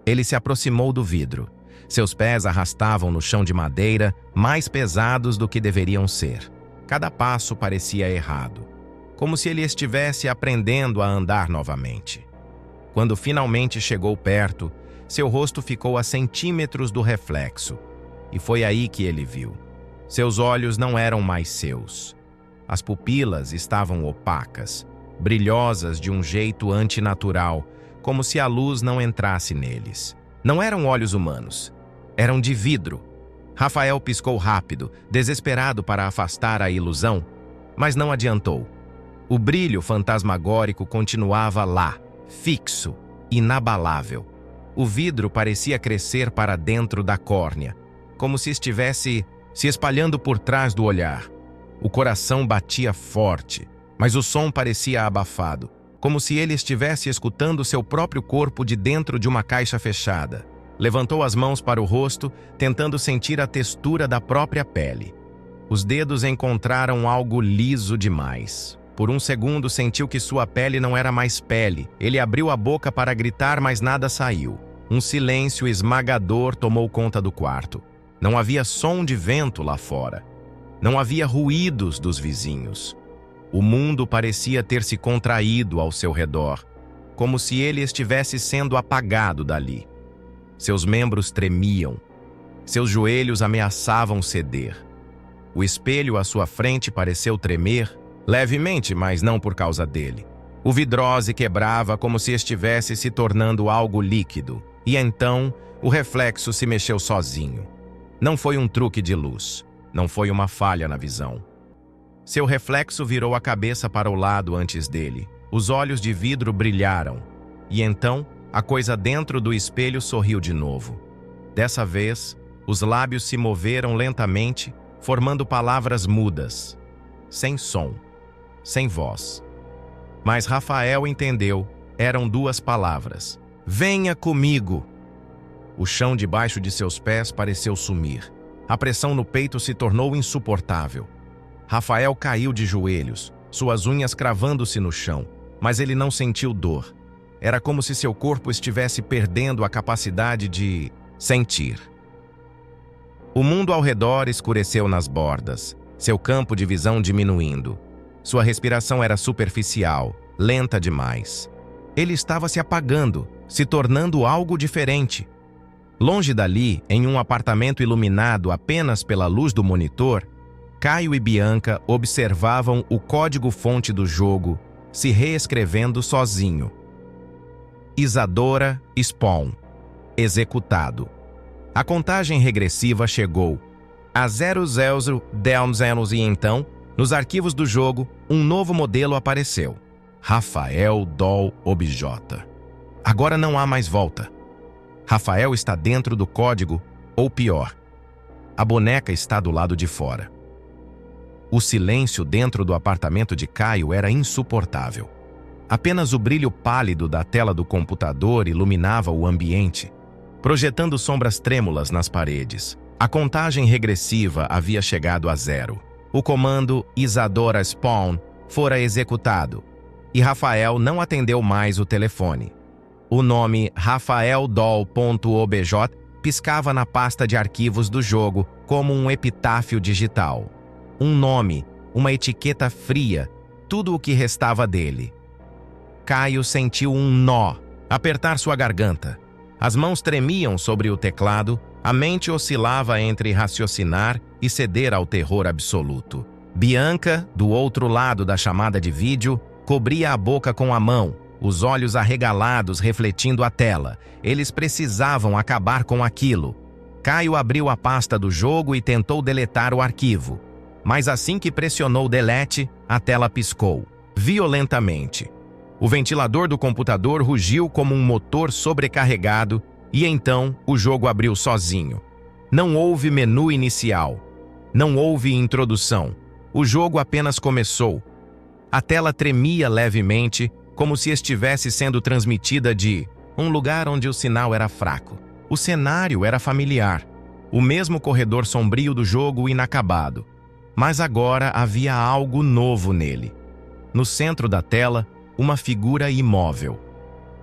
Ele se aproximou do vidro. Seus pés arrastavam no chão de madeira, mais pesados do que deveriam ser. Cada passo parecia errado, como se ele estivesse aprendendo a andar novamente. Quando finalmente chegou perto, seu rosto ficou a centímetros do reflexo, e foi aí que ele viu. Seus olhos não eram mais seus. As pupilas estavam opacas, brilhosas de um jeito antinatural, como se a luz não entrasse neles. Não eram olhos humanos, eram de vidro. Rafael piscou rápido, desesperado para afastar a ilusão, mas não adiantou. O brilho fantasmagórico continuava lá, fixo, inabalável. O vidro parecia crescer para dentro da córnea, como se estivesse se espalhando por trás do olhar. O coração batia forte, mas o som parecia abafado, como se ele estivesse escutando seu próprio corpo de dentro de uma caixa fechada. Levantou as mãos para o rosto, tentando sentir a textura da própria pele. Os dedos encontraram algo liso demais. Por um segundo sentiu que sua pele não era mais pele. Ele abriu a boca para gritar, mas nada saiu. Um silêncio esmagador tomou conta do quarto. Não havia som de vento lá fora. Não havia ruídos dos vizinhos. O mundo parecia ter se contraído ao seu redor, como se ele estivesse sendo apagado dali. Seus membros tremiam. Seus joelhos ameaçavam ceder. O espelho à sua frente pareceu tremer, levemente, mas não por causa dele. O vidrose quebrava como se estivesse se tornando algo líquido. E então, o reflexo se mexeu sozinho. Não foi um truque de luz. Não foi uma falha na visão. Seu reflexo virou a cabeça para o lado antes dele. Os olhos de vidro brilharam. E então, a coisa dentro do espelho sorriu de novo. Dessa vez, os lábios se moveram lentamente, formando palavras mudas. Sem som. Sem voz. Mas Rafael entendeu. Eram 2 palavras. Venha comigo! O chão debaixo de seus pés pareceu sumir. A pressão no peito se tornou insuportável. Rafael caiu de joelhos, suas unhas cravando-se no chão, mas ele não sentiu dor. Era como se seu corpo estivesse perdendo a capacidade de sentir. O mundo ao redor escureceu nas bordas. seu campo de visão diminuindo. Sua respiração era superficial, lenta demais. Ele estava se apagando, se tornando algo diferente. Longe dali, em um apartamento iluminado apenas pela luz do monitor, Caio e Bianca observavam o código-fonte do jogo se reescrevendo sozinho. Isadora Spawn. Executado. A contagem regressiva chegou a 0010 e então, nos arquivos do jogo, um novo modelo apareceu. Rafael Doll Objota. Agora não há mais volta. Rafael está dentro do código, ou pior, a boneca está do lado de fora. O silêncio dentro do apartamento de Caio era insuportável. Apenas o brilho pálido da tela do computador iluminava o ambiente, projetando sombras trêmulas nas paredes. A contagem regressiva havia chegado a 0. O comando Isadora Spawn fora executado, e Rafael não atendeu mais o telefone. O nome rafaeldoll.obj piscava na pasta de arquivos do jogo como um epitáfio digital. Um nome, uma etiqueta fria, tudo o que restava dele. Caio sentiu um nó apertar sua garganta. As mãos tremiam sobre o teclado, a mente oscilava entre raciocinar e ceder ao terror absoluto. Bianca, do outro lado da chamada de vídeo, cobria a boca com a mão, os olhos arregalados refletindo a tela. Eles precisavam acabar com aquilo. Caio abriu a pasta do jogo e tentou deletar o arquivo. Mas assim que pressionou delete, a tela piscou, violentamente. O ventilador do computador rugiu como um motor sobrecarregado e então o jogo abriu sozinho. Não houve menu inicial. Não houve introdução. O jogo apenas começou. A tela tremia levemente, como se estivesse sendo transmitida de um lugar onde o sinal era fraco. O cenário era familiar. O mesmo corredor sombrio do jogo inacabado. Mas agora havia algo novo nele. No centro da tela, uma figura imóvel.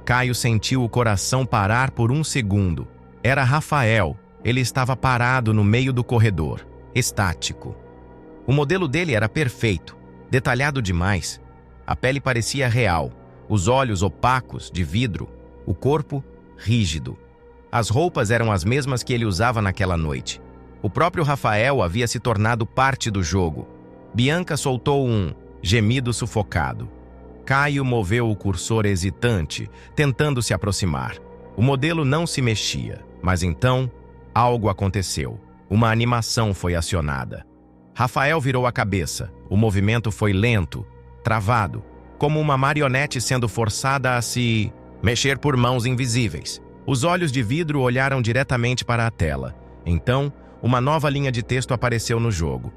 Caio sentiu o coração parar por um segundo. Era Rafael. Ele estava parado no meio do corredor, estático. O modelo dele era perfeito, detalhado demais. A pele parecia real, os olhos opacos, de vidro, o corpo rígido. As roupas eram as mesmas que ele usava naquela noite. O próprio Rafael havia se tornado parte do jogo. Bianca soltou um gemido sufocado. Caio moveu o cursor hesitante, tentando se aproximar. O modelo não se mexia, mas então algo aconteceu. Uma animação foi acionada. Rafael virou a cabeça. O movimento foi lento, travado, como uma marionete sendo forçada a se mexer por mãos invisíveis. Os olhos de vidro olharam diretamente para a tela. Então, uma nova linha de texto apareceu no jogo.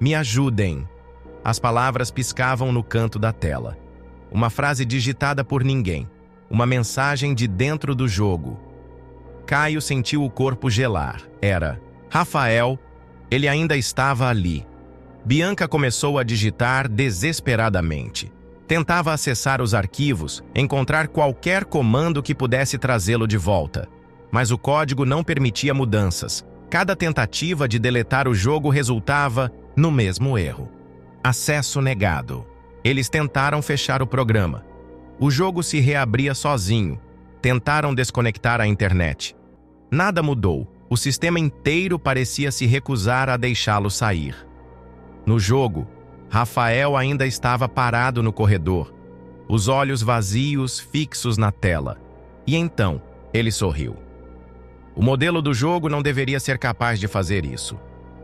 Me ajudem. As palavras piscavam no canto da tela. Uma frase digitada por ninguém. Uma mensagem de dentro do jogo. Caio sentiu o corpo gelar. Era Rafael. Ele ainda estava ali. Bianca começou a digitar desesperadamente. Tentava acessar os arquivos, encontrar qualquer comando que pudesse trazê-lo de volta. Mas o código não permitia mudanças. Cada tentativa de deletar o jogo resultava no mesmo erro. Acesso negado. Eles tentaram fechar o programa. O jogo se reabria sozinho. Tentaram desconectar a internet. Nada mudou. O sistema inteiro parecia se recusar a deixá-lo sair. No jogo, Rafael ainda estava parado no corredor, os olhos vazios fixos na tela. E então, ele sorriu. O modelo do jogo não deveria ser capaz de fazer isso.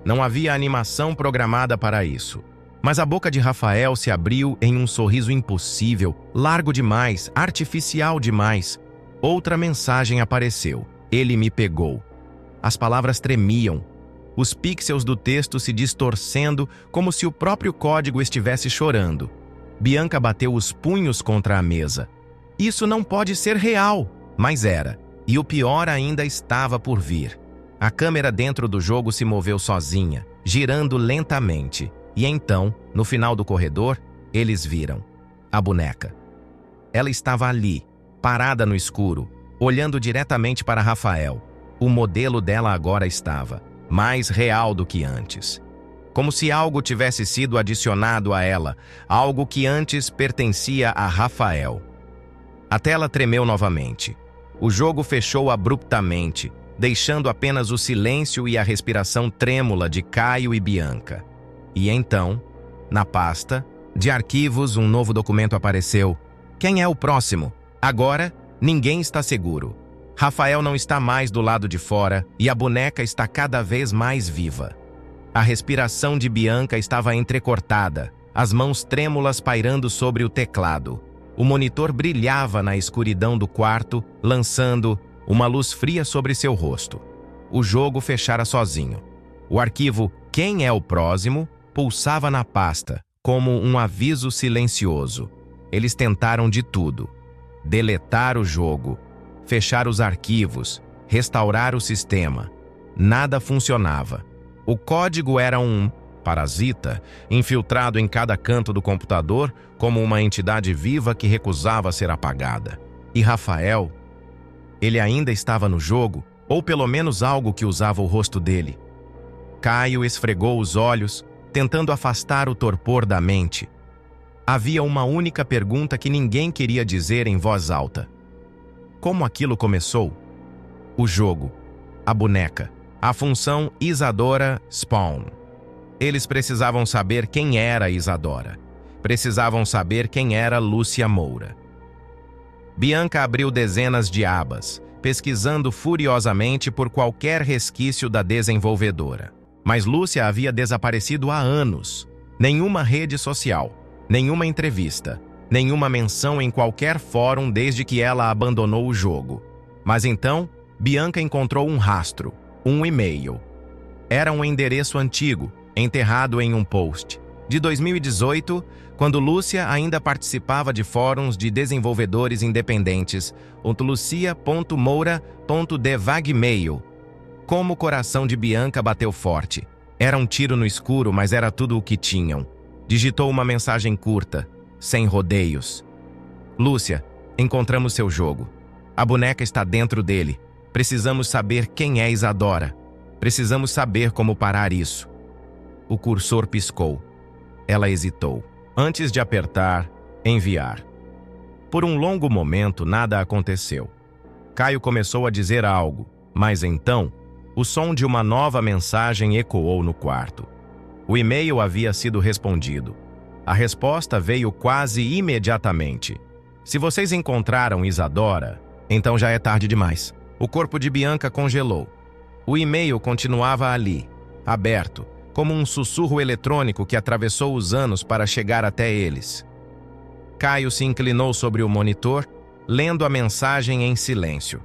Não havia animação programada para isso. Mas a boca de Rafael se abriu em um sorriso impossível, largo demais, artificial demais. Outra mensagem apareceu. Ele me pegou. As palavras tremiam, os pixels do texto se distorcendo como se o próprio código estivesse chorando. Bianca bateu os punhos contra a mesa. Isso não pode ser real, mas era. E o pior ainda estava por vir. A câmera dentro do jogo se moveu sozinha, girando lentamente. E então, no final do corredor, eles viram a boneca. Ela estava ali, parada no escuro, olhando diretamente para Rafael. O modelo dela agora estava mais real do que antes. como se algo tivesse sido adicionado a ela, algo que antes pertencia a Rafael. A tela tremeu novamente. O jogo fechou abruptamente, deixando apenas o silêncio e a respiração trêmula de Caio e Bianca. E então, na pasta de arquivos, um novo documento apareceu. Quem é o próximo? Agora, ninguém está seguro. Rafael não está mais do lado de fora e a boneca está cada vez mais viva. A respiração de Bianca estava entrecortada, as mãos trêmulas pairando sobre o teclado. O monitor brilhava na escuridão do quarto, lançando uma luz fria sobre seu rosto. O jogo fechara sozinho. O arquivo Quem é o Próximo pulsava na pasta, como um aviso silencioso. Eles tentaram de tudo: deletar o jogo, fechar os arquivos, restaurar o sistema. Nada funcionava. O código era um parasita infiltrado em cada canto do computador, como uma entidade viva que recusava ser apagada. E Rafael? Ele ainda estava no jogo, ou pelo menos algo que usava o rosto dele. Caio esfregou os olhos, tentando afastar o torpor da mente. Havia uma única pergunta que ninguém queria dizer em voz alta. Como aquilo começou? O jogo, a boneca, a função Isadora Spawn. Eles precisavam saber quem era Isadora. Precisavam saber quem era Lúcia Moura. Bianca abriu dezenas de abas, pesquisando furiosamente por qualquer resquício da desenvolvedora. Mas Lúcia havia desaparecido há anos. Nenhuma rede social, nenhuma entrevista, nenhuma menção em qualquer fórum desde que ela abandonou o jogo. Mas então, Bianca encontrou um rastro, um e-mail. Era um endereço antigo, enterrado em um post, de 2018, quando Lúcia ainda participava de fóruns de desenvolvedores independentes, lucia.moura.devagmail. Como o coração de Bianca bateu forte. Era um tiro no escuro, mas era tudo o que tinham. Digitou uma mensagem curta, sem rodeios. Lúcia, encontramos seu jogo. A boneca está dentro dele. Precisamos saber quem é Isadora. Precisamos saber como parar isso. O cursor piscou. Ela hesitou, antes de apertar enviar. Por um longo momento, nada aconteceu. Caio começou a dizer algo, mas então, o som de uma nova mensagem ecoou no quarto. O e-mail havia sido respondido. A resposta veio quase imediatamente. Se vocês encontraram Isadora, então já é tarde demais. O corpo de Bianca congelou. O e-mail continuava ali, aberto, como um sussurro eletrônico que atravessou os anos para chegar até eles. Caio se inclinou sobre o monitor, lendo a mensagem em silêncio.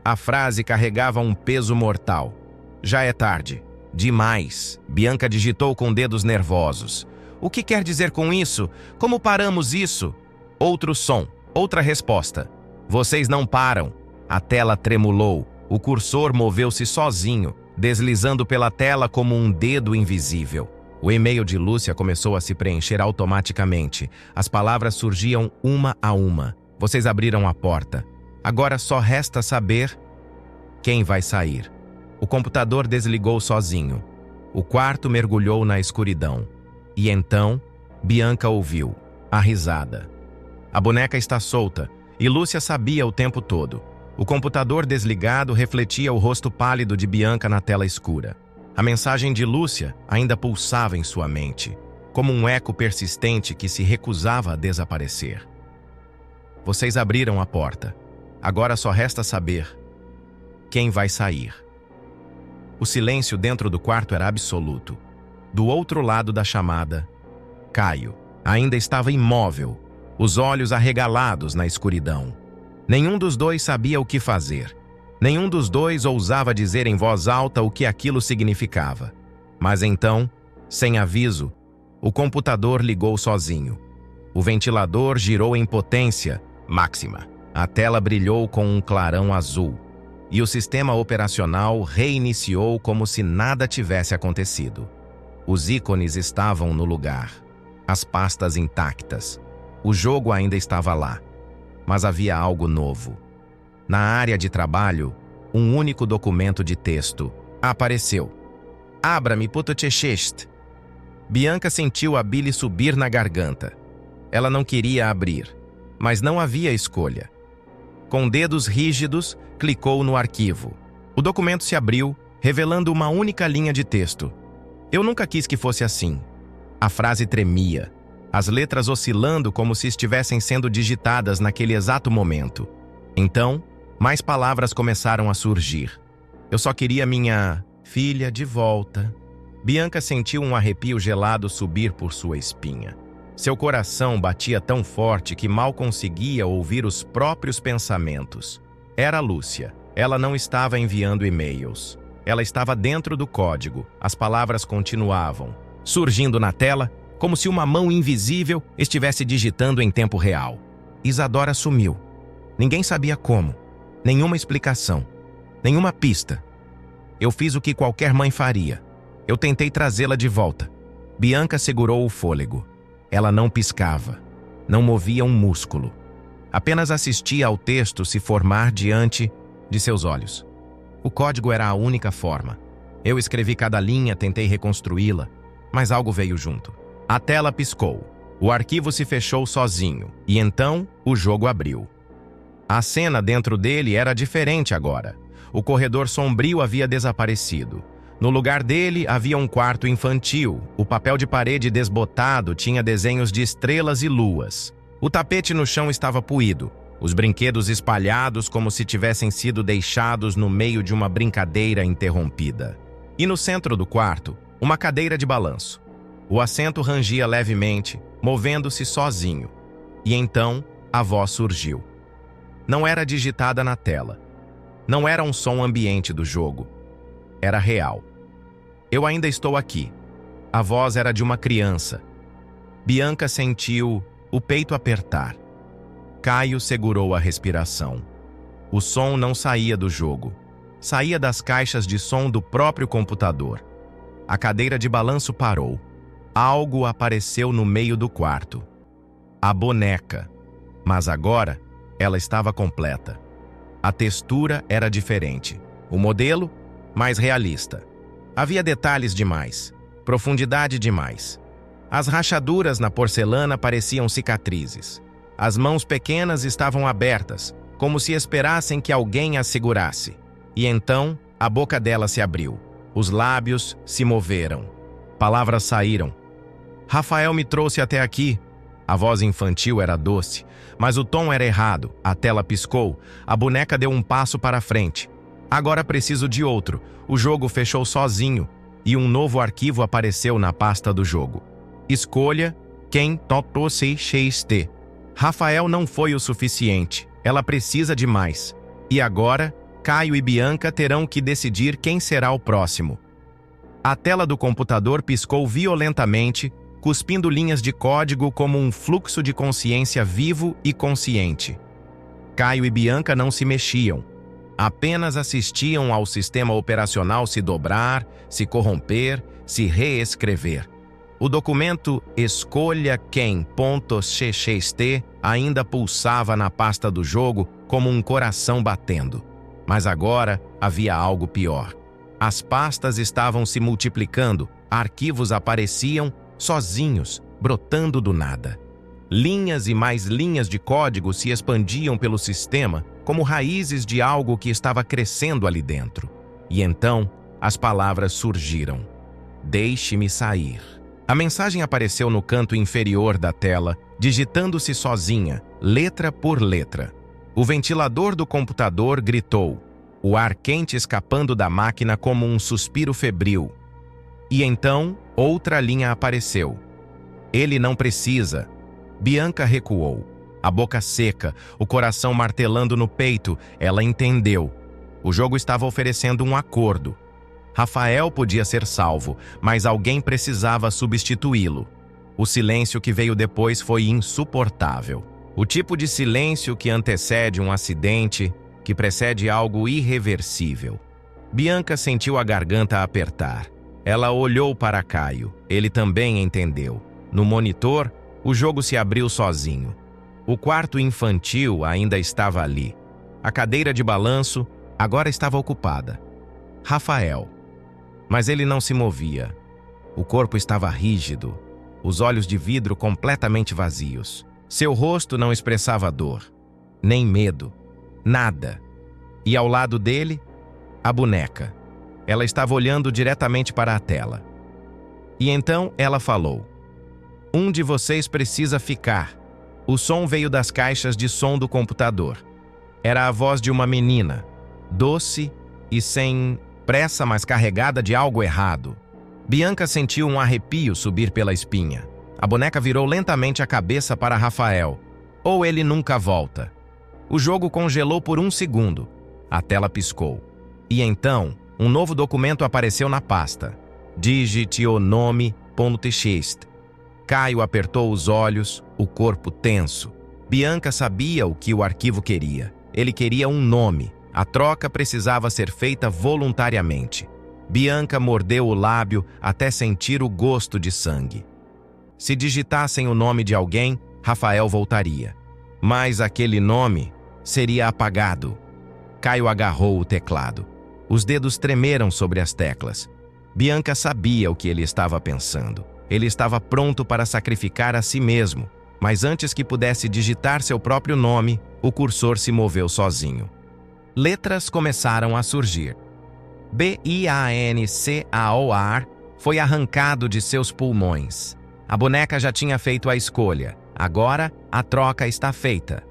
A frase carregava um peso mortal. Já é tarde. Demais. Bianca digitou com dedos nervosos. O que quer dizer com isso? Como paramos isso? Outro som, outra resposta. Vocês não param. A tela tremulou. O cursor moveu-se sozinho, deslizando pela tela como um dedo invisível. O e-mail de Lúcia começou a se preencher automaticamente. As palavras surgiam uma a uma. Vocês abriram a porta. Agora só resta saber quem vai sair. O computador desligou sozinho. O quarto mergulhou na escuridão. E então, Bianca ouviu a risada. A boneca está solta, e Lúcia sabia o tempo todo. O computador desligado refletia o rosto pálido de Bianca na tela escura. A mensagem de Lúcia ainda pulsava em sua mente, como um eco persistente que se recusava a desaparecer. Vocês abriram a porta. Agora só resta saber quem vai sair. O silêncio dentro do quarto era absoluto. Do outro lado da chamada, Caio ainda estava imóvel, os olhos arregalados na escuridão. Nenhum dos dois sabia o que fazer. Nenhum dos dois ousava dizer em voz alta o que aquilo significava. Mas então, sem aviso, o computador ligou sozinho. O ventilador girou em potência máxima. A tela brilhou com um clarão azul. E o sistema operacional reiniciou como se nada tivesse acontecido. Os ícones estavam no lugar. As pastas intactas. O jogo ainda estava lá. Mas havia algo novo. Na área de trabalho, um único documento de texto apareceu. Abra-me, puto. Bianca sentiu a bile subir na garganta. Ela não queria abrir, mas não havia escolha. Com dedos rígidos, clicou no arquivo. O documento se abriu, revelando uma única linha de texto. Eu nunca quis que fosse assim. A frase tremia, as letras oscilando como se estivessem sendo digitadas naquele exato momento. Então, mais palavras começaram a surgir. Eu só queria minha filha de volta. Bianca sentiu um arrepio gelado subir por sua espinha. Seu coração batia tão forte que mal conseguia ouvir os próprios pensamentos. Era Lúcia. Ela não estava enviando e-mails. Ela estava dentro do código. As palavras continuavam, surgindo na tela, como se uma mão invisível estivesse digitando em tempo real. Isadora sumiu. Ninguém sabia como. Nenhuma explicação. Nenhuma pista. Eu fiz o que qualquer mãe faria. Eu tentei trazê-la de volta. Bianca segurou o fôlego. Ela não piscava. Não movia um músculo. Apenas assistia ao texto se formar diante de seus olhos. O código era a única forma. Eu escrevi cada linha, tentei reconstruí-la, mas algo veio junto. A tela piscou. O arquivo se fechou sozinho, e então o jogo abriu. A cena dentro dele era diferente agora. O corredor sombrio havia desaparecido. No lugar dele havia um quarto infantil. O papel de parede desbotado tinha desenhos de estrelas e luas. O tapete no chão estava poído. Os brinquedos espalhados como se tivessem sido deixados no meio de uma brincadeira interrompida. E no centro do quarto, uma cadeira de balanço. O assento rangia levemente, movendo-se sozinho. E então, a voz surgiu. Não era digitada na tela. Não era um som ambiente do jogo. Era real. Eu ainda estou aqui. A voz era de uma criança. Bianca sentiu o peito apertar. Caio segurou a respiração. O som não saía do jogo. Saía das caixas de som do próprio computador. A cadeira de balanço parou. Algo apareceu no meio do quarto. A boneca. Mas agora, ela estava completa. A textura era diferente. O modelo, mais realista. Havia detalhes demais. Profundidade demais. As rachaduras na porcelana pareciam cicatrizes. As mãos pequenas estavam abertas, como se esperassem que alguém as segurasse. E então, a boca dela se abriu. Os lábios se moveram. Palavras saíram. Rafael me trouxe até aqui. A voz infantil era doce, mas o tom era errado. A tela piscou. A boneca deu um passo para frente. Agora preciso de outro. O jogo fechou sozinho e um novo arquivo apareceu na pasta do jogo. Escolha quem totosse. Rafael não foi o suficiente. Ela precisa de mais. E agora, Caio e Bianca terão que decidir quem será o próximo. A tela do computador piscou violentamente, cuspindo linhas de código como um fluxo de consciência vivo e consciente. Caio e Bianca não se mexiam. Apenas assistiam ao sistema operacional se dobrar, se corromper, se reescrever. O documento Escolha quem.cxt ainda pulsava na pasta do jogo como um coração batendo. Mas agora havia algo pior. As pastas estavam se multiplicando, arquivos apareciam sozinhos, brotando do nada. Linhas e mais linhas de código se expandiam pelo sistema como raízes de algo que estava crescendo ali dentro. E então, as palavras surgiram. Deixe-me sair. A mensagem apareceu no canto inferior da tela, digitando-se sozinha, letra por letra. O ventilador do computador gritou, o ar quente escapando da máquina como um suspiro febril. E então, outra linha apareceu. Ele não precisa. Bianca recuou. A boca seca, o coração martelando no peito, ela entendeu. O jogo estava oferecendo um acordo. Rafael podia ser salvo, mas alguém precisava substituí-lo. O silêncio que veio depois foi insuportável. O tipo de silêncio que antecede um acidente, que precede algo irreversível. Bianca sentiu a garganta apertar. Ela olhou para Caio. Ele também entendeu. No monitor, o jogo se abriu sozinho. O quarto infantil ainda estava ali. A cadeira de balanço agora estava ocupada. Rafael. Mas ele não se movia. O corpo estava rígido, os olhos de vidro completamente vazios. Seu rosto não expressava dor, nem medo, nada. E ao lado dele, a boneca. Ela estava olhando diretamente para a tela. E então ela falou: "Um de vocês precisa ficar." O som veio das caixas de som do computador. Era a voz de uma menina, doce e sem pressa, mas carregada de algo errado. Bianca sentiu um arrepio subir pela espinha. A boneca virou lentamente a cabeça para Rafael. Ou ele nunca volta. O jogo congelou por um segundo. A tela piscou. E então, um novo documento apareceu na pasta. Digite o nome.txt. Caio apertou os olhos, o corpo tenso. Bianca sabia o que o arquivo queria. Ele queria um nome. A troca precisava ser feita voluntariamente. Bianca mordeu o lábio até sentir o gosto de sangue. Se digitassem o nome de alguém, Rafael voltaria. Mas aquele nome seria apagado. Caio agarrou o teclado. Os dedos tremeram sobre as teclas. Bianca sabia o que ele estava pensando. Ele estava pronto para sacrificar a si mesmo, mas antes que pudesse digitar seu próprio nome, o cursor se moveu sozinho. Letras começaram a surgir. B-I-A-N-C-A-O-R foi arrancado de seus pulmões. A boneca já tinha feito a escolha. Agora, a troca está feita.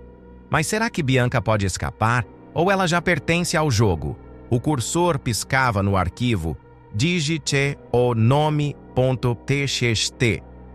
Mas será que Bianca pode escapar? Ou ela já pertence ao jogo? O cursor piscava no arquivo Digite o nome.txt,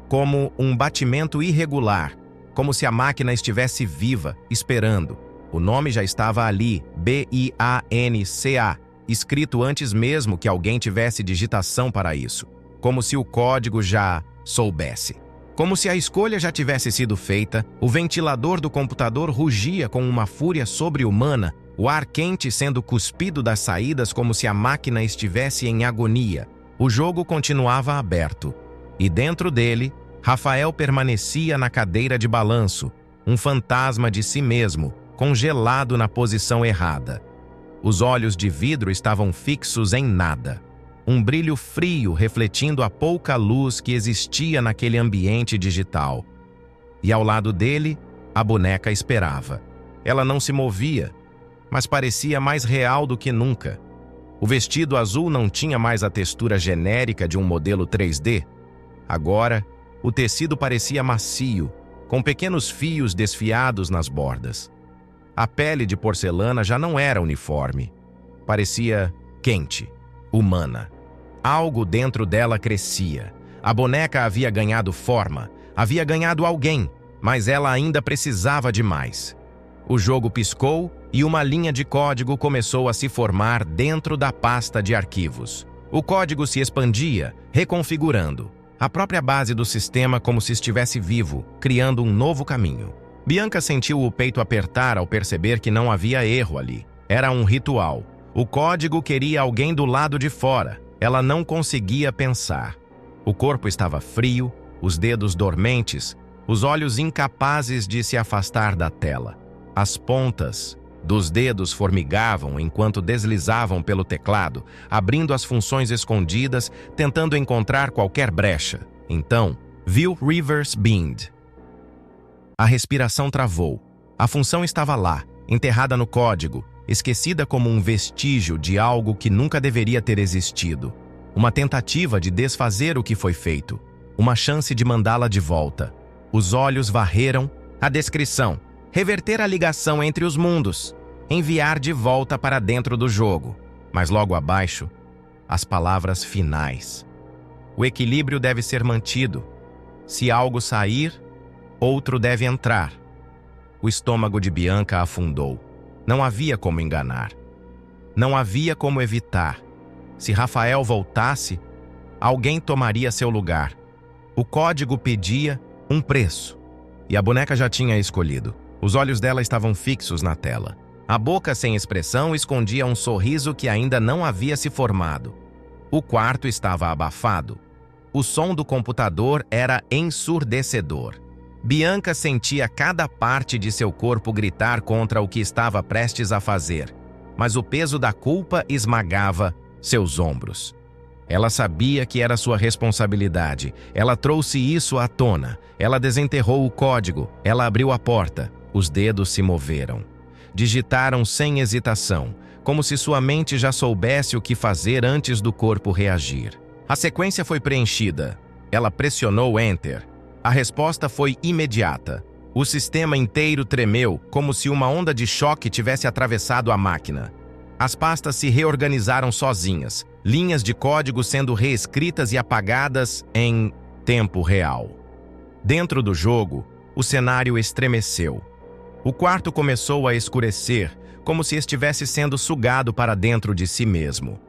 como um batimento irregular, como se a máquina estivesse viva, esperando. O nome já estava ali, B-I-A-N-C-A, escrito antes mesmo que alguém tivesse digitação para isso. Como se o código já soubesse. Como se a escolha já tivesse sido feita, o ventilador do computador rugia com uma fúria sobre-humana, o ar quente sendo cuspido das saídas como se a máquina estivesse em agonia. O jogo continuava aberto. E dentro dele, Rafael permanecia na cadeira de balanço, um fantasma de si mesmo, congelado na posição errada. Os olhos de vidro estavam fixos em nada. Um brilho frio refletindo a pouca luz que existia naquele ambiente digital. E ao lado dele, a boneca esperava. Ela não se movia, mas parecia mais real do que nunca. O vestido azul não tinha mais a textura genérica de um modelo 3D. Agora, o tecido parecia macio, com pequenos fios desfiados nas bordas. A pele de porcelana já não era uniforme. Parecia quente, humana. Algo dentro dela crescia. A boneca havia ganhado forma, havia ganhado alguém, mas ela ainda precisava de mais. O jogo piscou e uma linha de código começou a se formar dentro da pasta de arquivos. O código se expandia, reconfigurando a própria base do sistema como se estivesse vivo, criando um novo caminho. Bianca sentiu o peito apertar ao perceber que não havia erro ali. Era um ritual. O código queria alguém do lado de fora. Ela não conseguia pensar. O corpo estava frio, os dedos dormentes, os olhos incapazes de se afastar da tela. As pontas dos dedos formigavam enquanto deslizavam pelo teclado, abrindo as funções escondidas, tentando encontrar qualquer brecha. Então, viu Reverse Bind. A respiração travou. A função estava lá, enterrada no código, esquecida como um vestígio de algo que nunca deveria ter existido. Uma tentativa de desfazer o que foi feito. Uma chance de mandá-la de volta. Os olhos varreram a descrição. Reverter a ligação entre os mundos. Enviar de volta para dentro do jogo. Mas logo abaixo, as palavras finais. O equilíbrio deve ser mantido. Se algo sair, outro deve entrar. O estômago de Bianca afundou. Não havia como enganar. Não havia como evitar. Se Rafael voltasse, alguém tomaria seu lugar. O código pedia um preço. E a boneca já tinha escolhido. Os olhos dela estavam fixos na tela. A boca sem expressão escondia um sorriso que ainda não havia se formado. O quarto estava abafado. O som do computador era ensurdecedor. Bianca sentia cada parte de seu corpo gritar contra o que estava prestes a fazer, mas o peso da culpa esmagava seus ombros. Ela sabia que era sua responsabilidade. Ela trouxe isso à tona. Ela desenterrou o código. Ela abriu a porta. Os dedos se moveram. Digitaram sem hesitação, como se sua mente já soubesse o que fazer antes do corpo reagir. A sequência foi preenchida. Ela pressionou Enter. A resposta foi imediata. O sistema inteiro tremeu, como se uma onda de choque tivesse atravessado a máquina. As pastas se reorganizaram sozinhas, linhas de código sendo reescritas e apagadas em tempo real. Dentro do jogo, o cenário estremeceu. O quarto começou a escurecer, como se estivesse sendo sugado para dentro de si mesmo.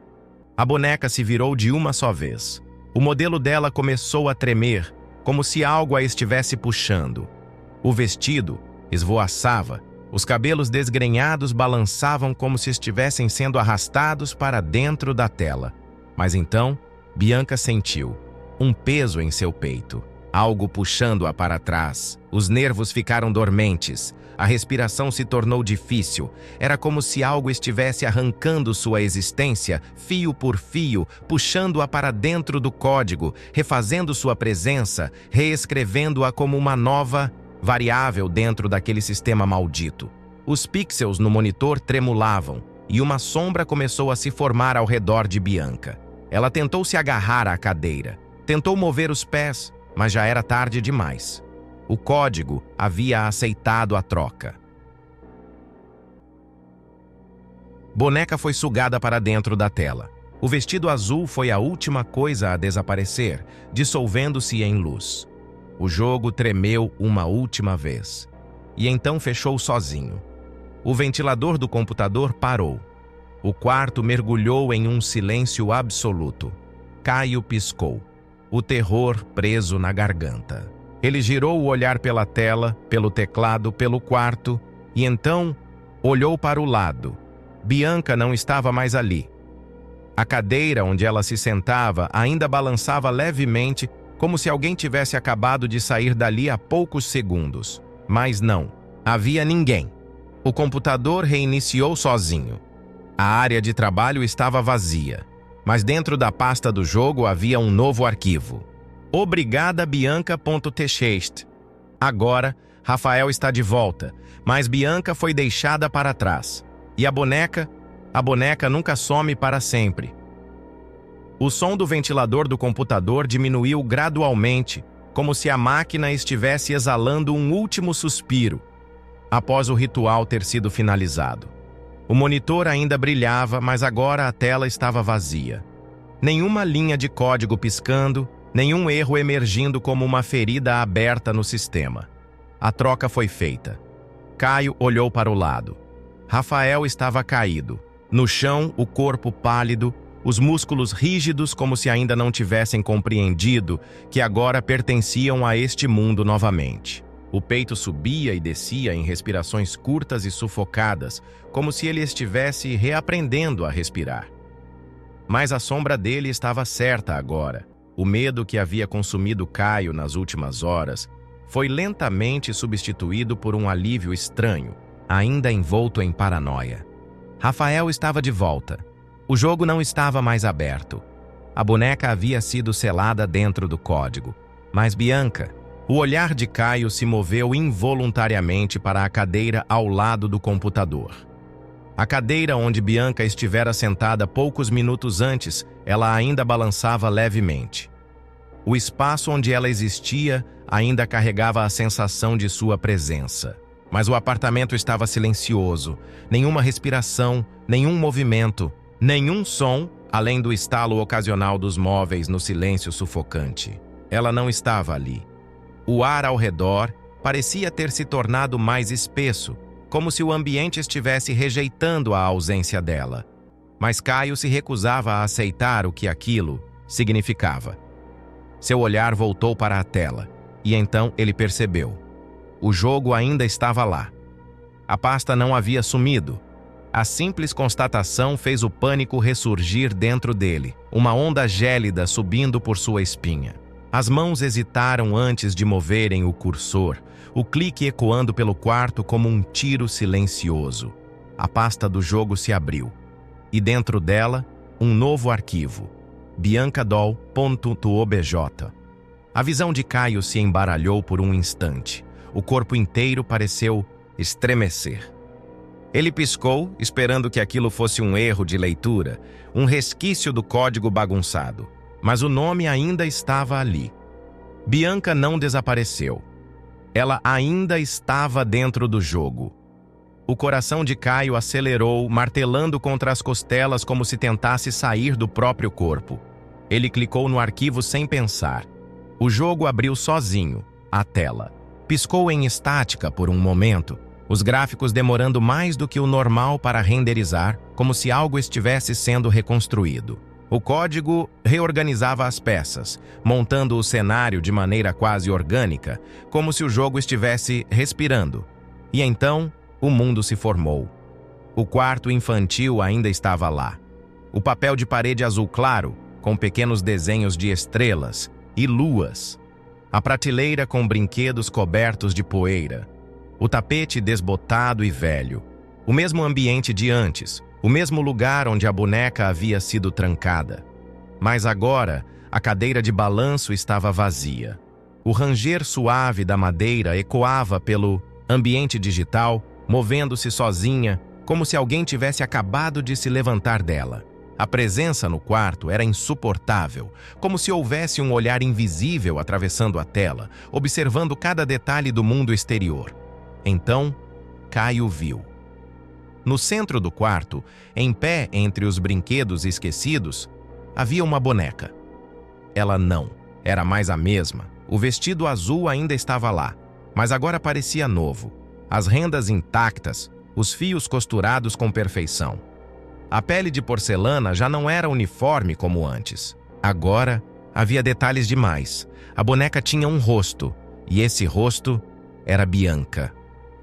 A boneca se virou de uma só vez. O modelo dela começou a tremer, como se algo a estivesse puxando. O vestido esvoaçava, os cabelos desgrenhados balançavam como se estivessem sendo arrastados para dentro da tela. Mas então, Bianca sentiu um peso em seu peito, algo puxando-a para trás. Os nervos ficaram dormentes, a respiração se tornou difícil. Era como se algo estivesse arrancando sua existência, fio por fio, puxando-a para dentro do código, refazendo sua presença, reescrevendo-a como uma nova variável dentro daquele sistema maldito. Os pixels no monitor tremulavam e uma sombra começou a se formar ao redor de Bianca. Ela tentou se agarrar à cadeira, tentou mover os pés, mas já era tarde demais. O código havia aceitado a troca. Boneca foi sugada para dentro da tela. O vestido azul foi a última coisa a desaparecer, dissolvendo-se em luz. O jogo tremeu uma última vez. E então fechou sozinho. O ventilador do computador parou. O quarto mergulhou em um silêncio absoluto. Caio piscou, o terror preso na garganta. Ele girou o olhar pela tela, pelo teclado, pelo quarto, e então olhou para o lado. Bianca não estava mais ali. A cadeira onde ela se sentava ainda balançava levemente, como se alguém tivesse acabado de sair dali há poucos segundos. Mas não, havia ninguém. O computador reiniciou sozinho. A área de trabalho estava vazia, mas dentro da pasta do jogo havia um novo arquivo. Obrigada, Bianca.txt. Agora, Rafael está de volta, mas Bianca foi deixada para trás. E a boneca? A boneca nunca some para sempre. O som do ventilador do computador diminuiu gradualmente, como se a máquina estivesse exalando um último suspiro, após o ritual ter sido finalizado. O monitor ainda brilhava, mas agora a tela estava vazia. Nenhuma linha de código piscando, nenhum erro emergindo como uma ferida aberta no sistema. A troca foi feita. Caio olhou para o lado. Rafael estava caído. No chão, o corpo pálido, os músculos rígidos como se ainda não tivessem compreendido que agora pertenciam a este mundo novamente. O peito subia e descia em respirações curtas e sufocadas, como se ele estivesse reaprendendo a respirar. Mas a sombra dele estava certa agora. O medo que havia consumido Caio nas últimas horas foi lentamente substituído por um alívio estranho, ainda envolto em paranoia. Rafael estava de volta. O jogo não estava mais aberto. A boneca havia sido selada dentro do código. Mas Bianca, o olhar de Caio se moveu involuntariamente para a cadeira ao lado do computador. A cadeira onde Bianca estivera sentada poucos minutos antes, ela ainda balançava levemente. O espaço onde ela existia ainda carregava a sensação de sua presença. Mas o apartamento estava silencioso, nenhuma respiração, nenhum movimento, nenhum som, além do estalo ocasional dos móveis no silêncio sufocante. Ela não estava ali. O ar ao redor parecia ter se tornado mais espesso, como se o ambiente estivesse rejeitando a ausência dela. Mas Caio se recusava a aceitar o que aquilo significava. Seu olhar voltou para a tela, e então ele percebeu. O jogo ainda estava lá. A pasta não havia sumido. A simples constatação fez o pânico ressurgir dentro dele, uma onda gélida subindo por sua espinha. As mãos hesitaram antes de moverem o cursor, o clique ecoando pelo quarto como um tiro silencioso. A pasta do jogo se abriu, e dentro dela, um novo arquivo. biancadoll.obj. A visão de Caio se embaralhou por um instante. O corpo inteiro pareceu estremecer. Ele piscou, esperando que aquilo fosse um erro de leitura, um resquício do código bagunçado. Mas o nome ainda estava ali. Bianca não desapareceu. Ela ainda estava dentro do jogo. O coração de Caio acelerou, martelando contra as costelas como se tentasse sair do próprio corpo. Ele clicou no arquivo sem pensar. O jogo abriu sozinho, a tela. Piscou em estática por um momento, os gráficos demorando mais do que o normal para renderizar, como se algo estivesse sendo reconstruído. O código reorganizava as peças, montando o cenário de maneira quase orgânica, como se o jogo estivesse respirando. E então, o mundo se formou. O quarto infantil ainda estava lá. O papel de parede azul claro, com pequenos desenhos de estrelas e luas. A prateleira com brinquedos cobertos de poeira. O tapete desbotado e velho. O mesmo ambiente de antes, o mesmo lugar onde a boneca havia sido trancada. Mas agora, a cadeira de balanço estava vazia. O ranger suave da madeira ecoava pelo ambiente digital, movendo-se sozinha, como se alguém tivesse acabado de se levantar dela. A presença no quarto era insuportável, como se houvesse um olhar invisível atravessando a tela, observando cada detalhe do mundo exterior. Então, Caio viu. No centro do quarto, em pé entre os brinquedos esquecidos, havia uma boneca. Ela não era mais a mesma. O vestido azul ainda estava lá, mas agora parecia novo. As rendas intactas, os fios costurados com perfeição. A pele de porcelana já não era uniforme como antes. Agora, havia detalhes demais. A boneca tinha um rosto, e esse rosto era Bianca.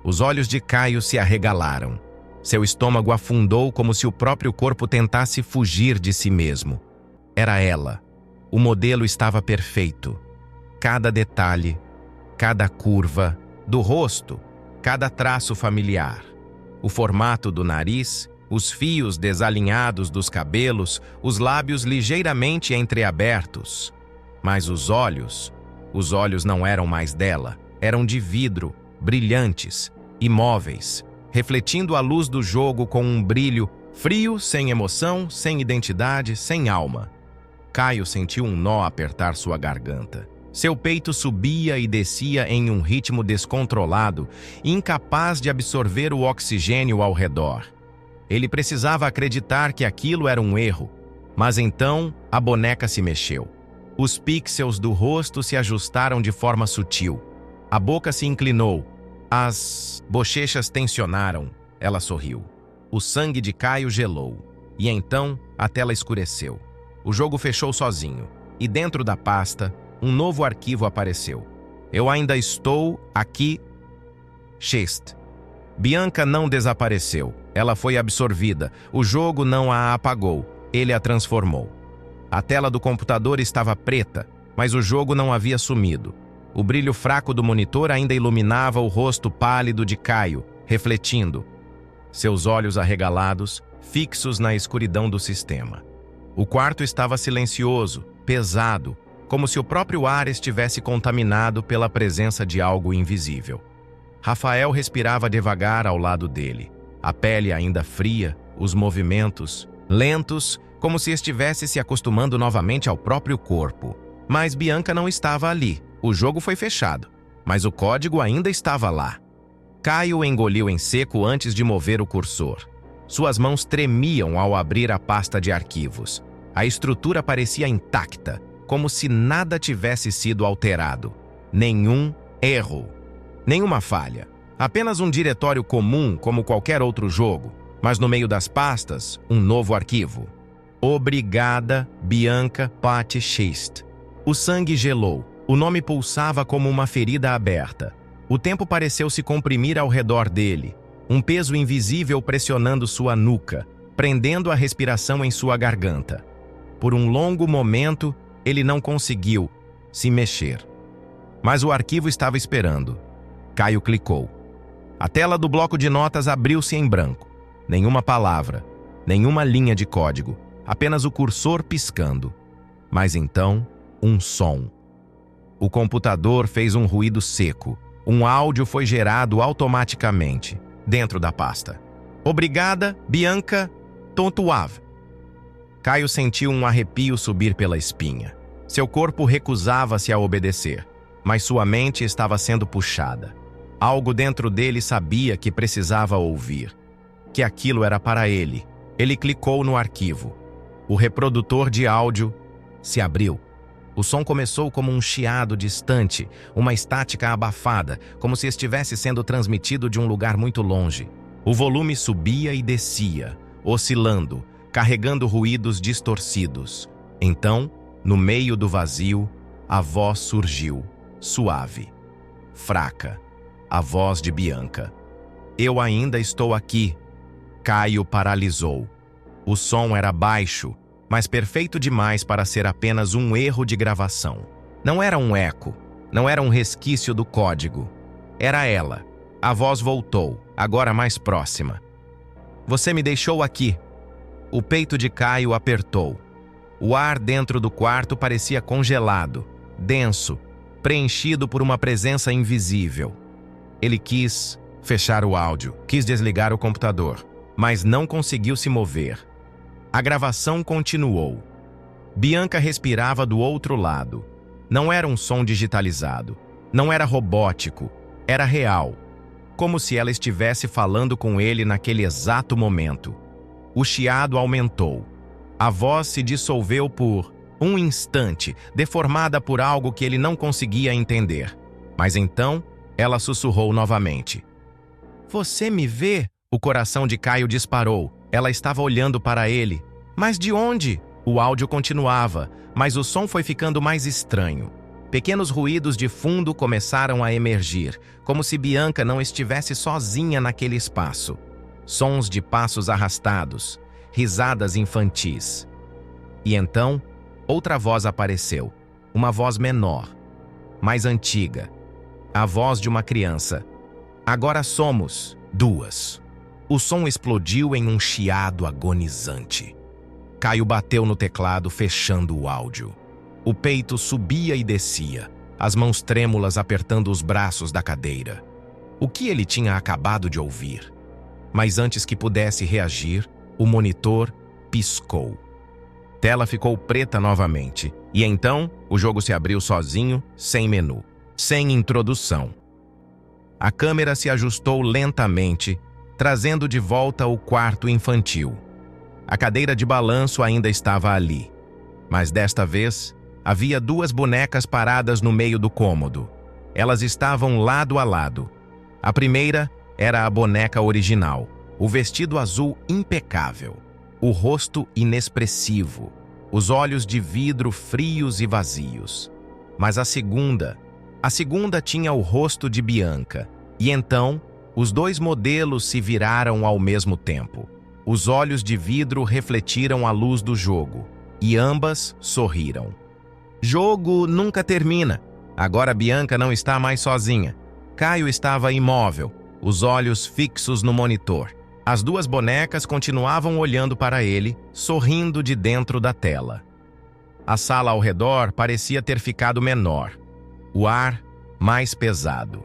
Os olhos de Caio se arregalaram. Seu estômago afundou como se o próprio corpo tentasse fugir de si mesmo. Era ela. O modelo estava perfeito. Cada detalhe, cada curva do rosto, cada traço familiar. O formato do nariz, os fios desalinhados dos cabelos, os lábios ligeiramente entreabertos. Mas os olhos não eram mais dela, eram de vidro, brilhantes, imóveis, refletindo a luz do jogo com um brilho frio, sem emoção, sem identidade, sem alma. Caio sentiu um nó apertar sua garganta. Seu peito subia e descia em um ritmo descontrolado, incapaz de absorver o oxigênio ao redor. Ele precisava acreditar que aquilo era um erro, mas então a boneca se mexeu. Os pixels do rosto se ajustaram de forma sutil. A boca se inclinou. As bochechas tensionaram. Ela sorriu. O sangue de Caio gelou. E então a tela escureceu. O jogo fechou sozinho. E dentro da pasta, um novo arquivo apareceu. Eu ainda estou aqui. Chest. Bianca não desapareceu. Ela foi absorvida. O jogo não a apagou. Ele a transformou. A tela do computador estava preta, mas o jogo não havia sumido. O brilho fraco do monitor ainda iluminava o rosto pálido de Caio, refletindo. Seus olhos arregalados, fixos na escuridão do sistema. O quarto estava silencioso, pesado, como se o próprio ar estivesse contaminado pela presença de algo invisível. Rafael respirava devagar ao lado dele. A pele ainda fria, os movimentos lentos, como se estivesse se acostumando novamente ao próprio corpo. Mas Bianca não estava ali. O jogo foi fechado, mas o código ainda estava lá. Caio engoliu em seco antes de mover o cursor. Suas mãos tremiam ao abrir a pasta de arquivos. A estrutura parecia intacta, como se nada tivesse sido alterado. Nenhum erro. Nenhuma falha. Apenas um diretório comum como qualquer outro jogo, mas no meio das pastas, um novo arquivo. Obrigada, Bianca Patty Chest. O sangue gelou. O nome pulsava como uma ferida aberta. O tempo pareceu se comprimir ao redor dele. Um peso invisível pressionando sua nuca, prendendo a respiração em sua garganta. Por um longo momento, ele não conseguiu se mexer. Mas o arquivo estava esperando. Caio clicou. A tela do bloco de notas abriu-se em branco. Nenhuma palavra, nenhuma linha de código, apenas o cursor piscando. Mas então, um som. O computador fez um ruído seco. Um áudio foi gerado automaticamente, dentro da pasta. Obrigada, Bianca Tontuave. Caio sentiu um arrepio subir pela espinha. Seu corpo recusava-se a obedecer, mas sua mente estava sendo puxada. Algo dentro dele sabia que precisava ouvir, que aquilo era para ele. Ele clicou no arquivo. O reprodutor de áudio se abriu. O som começou como um chiado distante, uma estática abafada, como se estivesse sendo transmitido de um lugar muito longe. O volume subia e descia, oscilando, carregando ruídos distorcidos. Então, no meio do vazio, a voz surgiu, suave, fraca, a voz de Bianca. Eu ainda estou aqui. Caio paralisou. O som era baixo, mas perfeito demais para ser apenas um erro de gravação. Não era um eco, não era um resquício do código. Era ela. A voz voltou, agora mais próxima. Você me deixou aqui. O peito de Caio apertou. O ar dentro do quarto parecia congelado, denso, preenchido por uma presença invisível. Ele quis fechar o áudio, quis desligar o computador, mas não conseguiu se mover. A gravação continuou. Bianca respirava do outro lado. Não era um som digitalizado, não era robótico, era real, como se ela estivesse falando com ele naquele exato momento. O chiado aumentou. A voz se dissolveu por um instante, deformada por algo que ele não conseguia entender. Mas então, ela sussurrou novamente. Você me vê? O coração de Caio disparou. Ela estava olhando para ele. Mas de onde? O áudio continuava, mas o som foi ficando mais estranho. Pequenos ruídos de fundo começaram a emergir, como se Bianca não estivesse sozinha naquele espaço. Sons de passos arrastados, risadas infantis. E então, outra voz apareceu, uma voz menor, mais antiga. A voz de uma criança. Agora somos duas. O som explodiu em um chiado agonizante. Caio bateu no teclado, fechando o áudio. O peito subia e descia, as mãos trêmulas apertando os braços da cadeira. O que ele tinha acabado de ouvir? Mas antes que pudesse reagir, o monitor piscou. Tela ficou preta novamente, e então o jogo se abriu sozinho, sem menu, sem introdução. A câmera se ajustou lentamente, trazendo de volta o quarto infantil. A cadeira de balanço ainda estava ali, mas desta vez havia duas bonecas paradas no meio do cômodo. Elas estavam lado a lado. A primeira era a boneca original, o vestido azul impecável, o rosto inexpressivo, os olhos de vidro frios e vazios. Mas a segunda tinha o rosto de Bianca, e então os dois modelos se viraram ao mesmo tempo. Os olhos de vidro refletiram a luz do jogo, e ambas sorriram. Jogo nunca termina. Agora Bianca não está mais sozinha. Caio estava imóvel, os olhos fixos no monitor. As duas bonecas continuavam olhando para ele, sorrindo de dentro da tela. A sala ao redor parecia ter ficado menor. O ar mais pesado.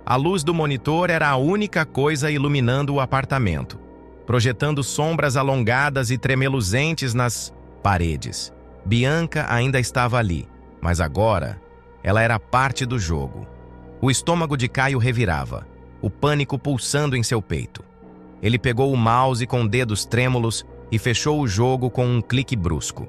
A luz do monitor era a única coisa iluminando o apartamento, projetando sombras alongadas e tremeluzentes nas paredes. Bianca ainda estava ali, mas agora ela era parte do jogo. O estômago de Caio revirava, o pânico pulsando em seu peito. Ele pegou o mouse com dedos trêmulos e fechou o jogo com um clique brusco.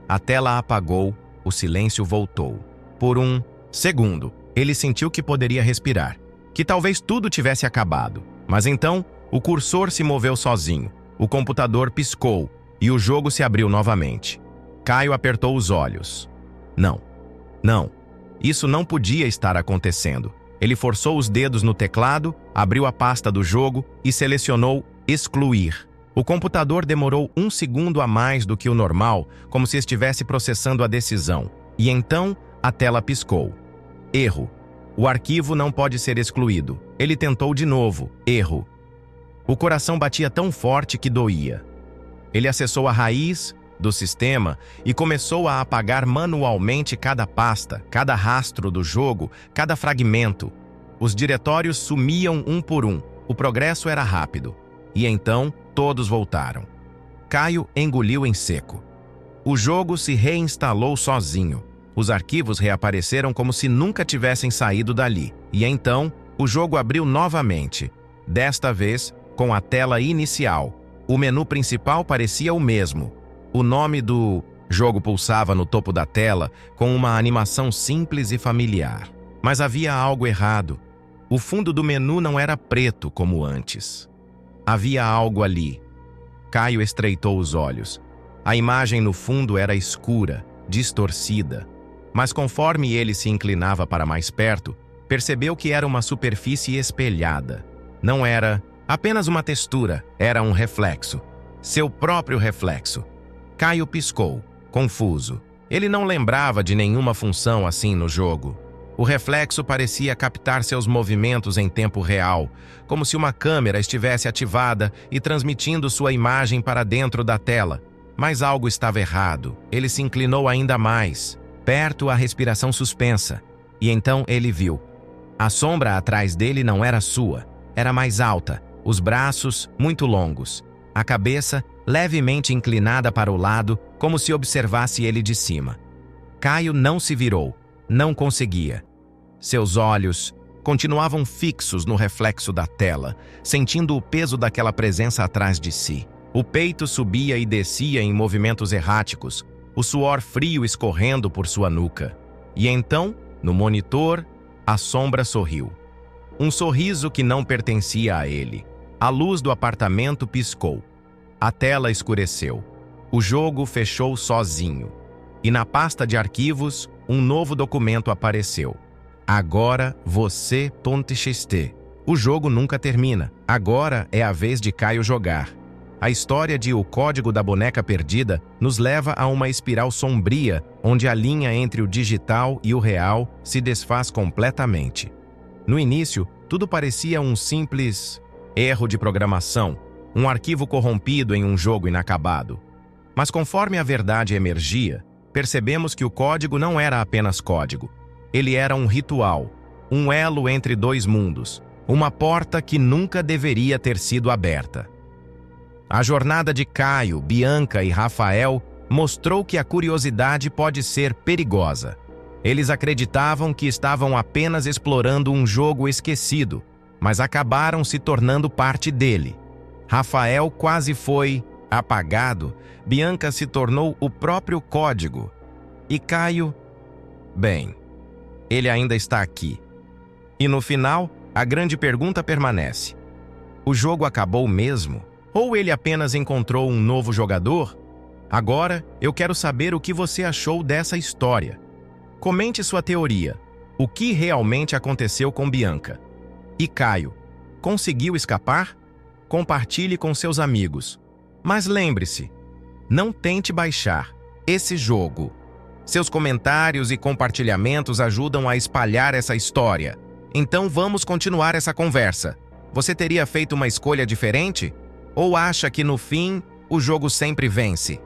A tela apagou, o silêncio voltou. Por um segundo, ele sentiu que poderia respirar, que talvez tudo tivesse acabado. Mas então, o cursor se moveu sozinho, o computador piscou e o jogo se abriu novamente. Caio apertou os olhos. Não. Isso não podia estar acontecendo. Ele forçou os dedos no teclado, abriu a pasta do jogo e selecionou excluir. O computador demorou 1 segundo a mais do que o normal, como se estivesse processando a decisão. E então, a tela piscou. Erro. O arquivo não pode ser excluído. Ele tentou de novo. Erro. O coração batia tão forte que doía. Ele acessou a raiz, do sistema e começou a apagar manualmente cada pasta, cada rastro do jogo, cada fragmento. Os diretórios sumiam um por um. O progresso era rápido. E então, todos voltaram. Caio engoliu em seco. O jogo se reinstalou sozinho. Os arquivos reapareceram como se nunca tivessem saído dali. E então, o jogo abriu novamente. Desta vez, com a tela inicial. O menu principal parecia o mesmo. O nome do jogo pulsava no topo da tela com uma animação simples e familiar. Mas havia algo errado. O fundo do menu não era preto como antes. Havia algo ali. Caio estreitou os olhos. A imagem no fundo era escura, distorcida. Mas conforme ele se inclinava para mais perto, percebeu que era uma superfície espelhada. Não era apenas uma textura, era um reflexo. Seu próprio reflexo. Caio piscou, confuso. Ele não lembrava de nenhuma função assim no jogo. O reflexo parecia captar seus movimentos em tempo real, como se uma câmera estivesse ativada e transmitindo sua imagem para dentro da tela. Mas algo estava errado. Ele se inclinou ainda mais, perto a respiração suspensa. E então ele viu. A sombra atrás dele não era sua. Era mais alta, os braços muito longos. A cabeça levemente inclinada para o lado, como se observasse ele de cima. Caio não se virou. Não conseguia. Seus olhos continuavam fixos no reflexo da tela, sentindo o peso daquela presença atrás de si. O peito subia e descia em movimentos erráticos, o suor frio escorrendo por sua nuca. E então, no monitor, a sombra sorriu. Um sorriso que não pertencia a ele. A luz do apartamento piscou. A tela escureceu. O jogo fechou sozinho. E na pasta de arquivos, um novo documento apareceu. Agora você.txt. O jogo nunca termina. Agora é a vez de Caio jogar. A história de O Código da Boneca Perdida nos leva a uma espiral sombria, onde a linha entre o digital e o real se desfaz completamente. No início, tudo parecia um simples erro de programação, um arquivo corrompido em um jogo inacabado. Mas conforme a verdade emergia, percebemos que o código não era apenas código. Ele era um ritual, um elo entre dois mundos, uma porta que nunca deveria ter sido aberta. A jornada de Caio, Bianca e Rafael mostrou que a curiosidade pode ser perigosa. Eles acreditavam que estavam apenas explorando um jogo esquecido, mas acabaram se tornando parte dele. Rafael quase foi apagado, Bianca se tornou o próprio código. E Caio, bem, ele ainda está aqui. E no final, a grande pergunta permanece. O jogo acabou mesmo? Ou ele apenas encontrou um novo jogador? Agora, eu quero saber o que você achou dessa história. Comente sua teoria. O que realmente aconteceu com Bianca? E Caio, conseguiu escapar? Compartilhe com seus amigos. Mas lembre-se, não tente baixar esse jogo. Seus comentários e compartilhamentos ajudam a espalhar essa história. Então vamos continuar essa conversa. Você teria feito uma escolha diferente? Ou acha que no fim, o jogo sempre vence?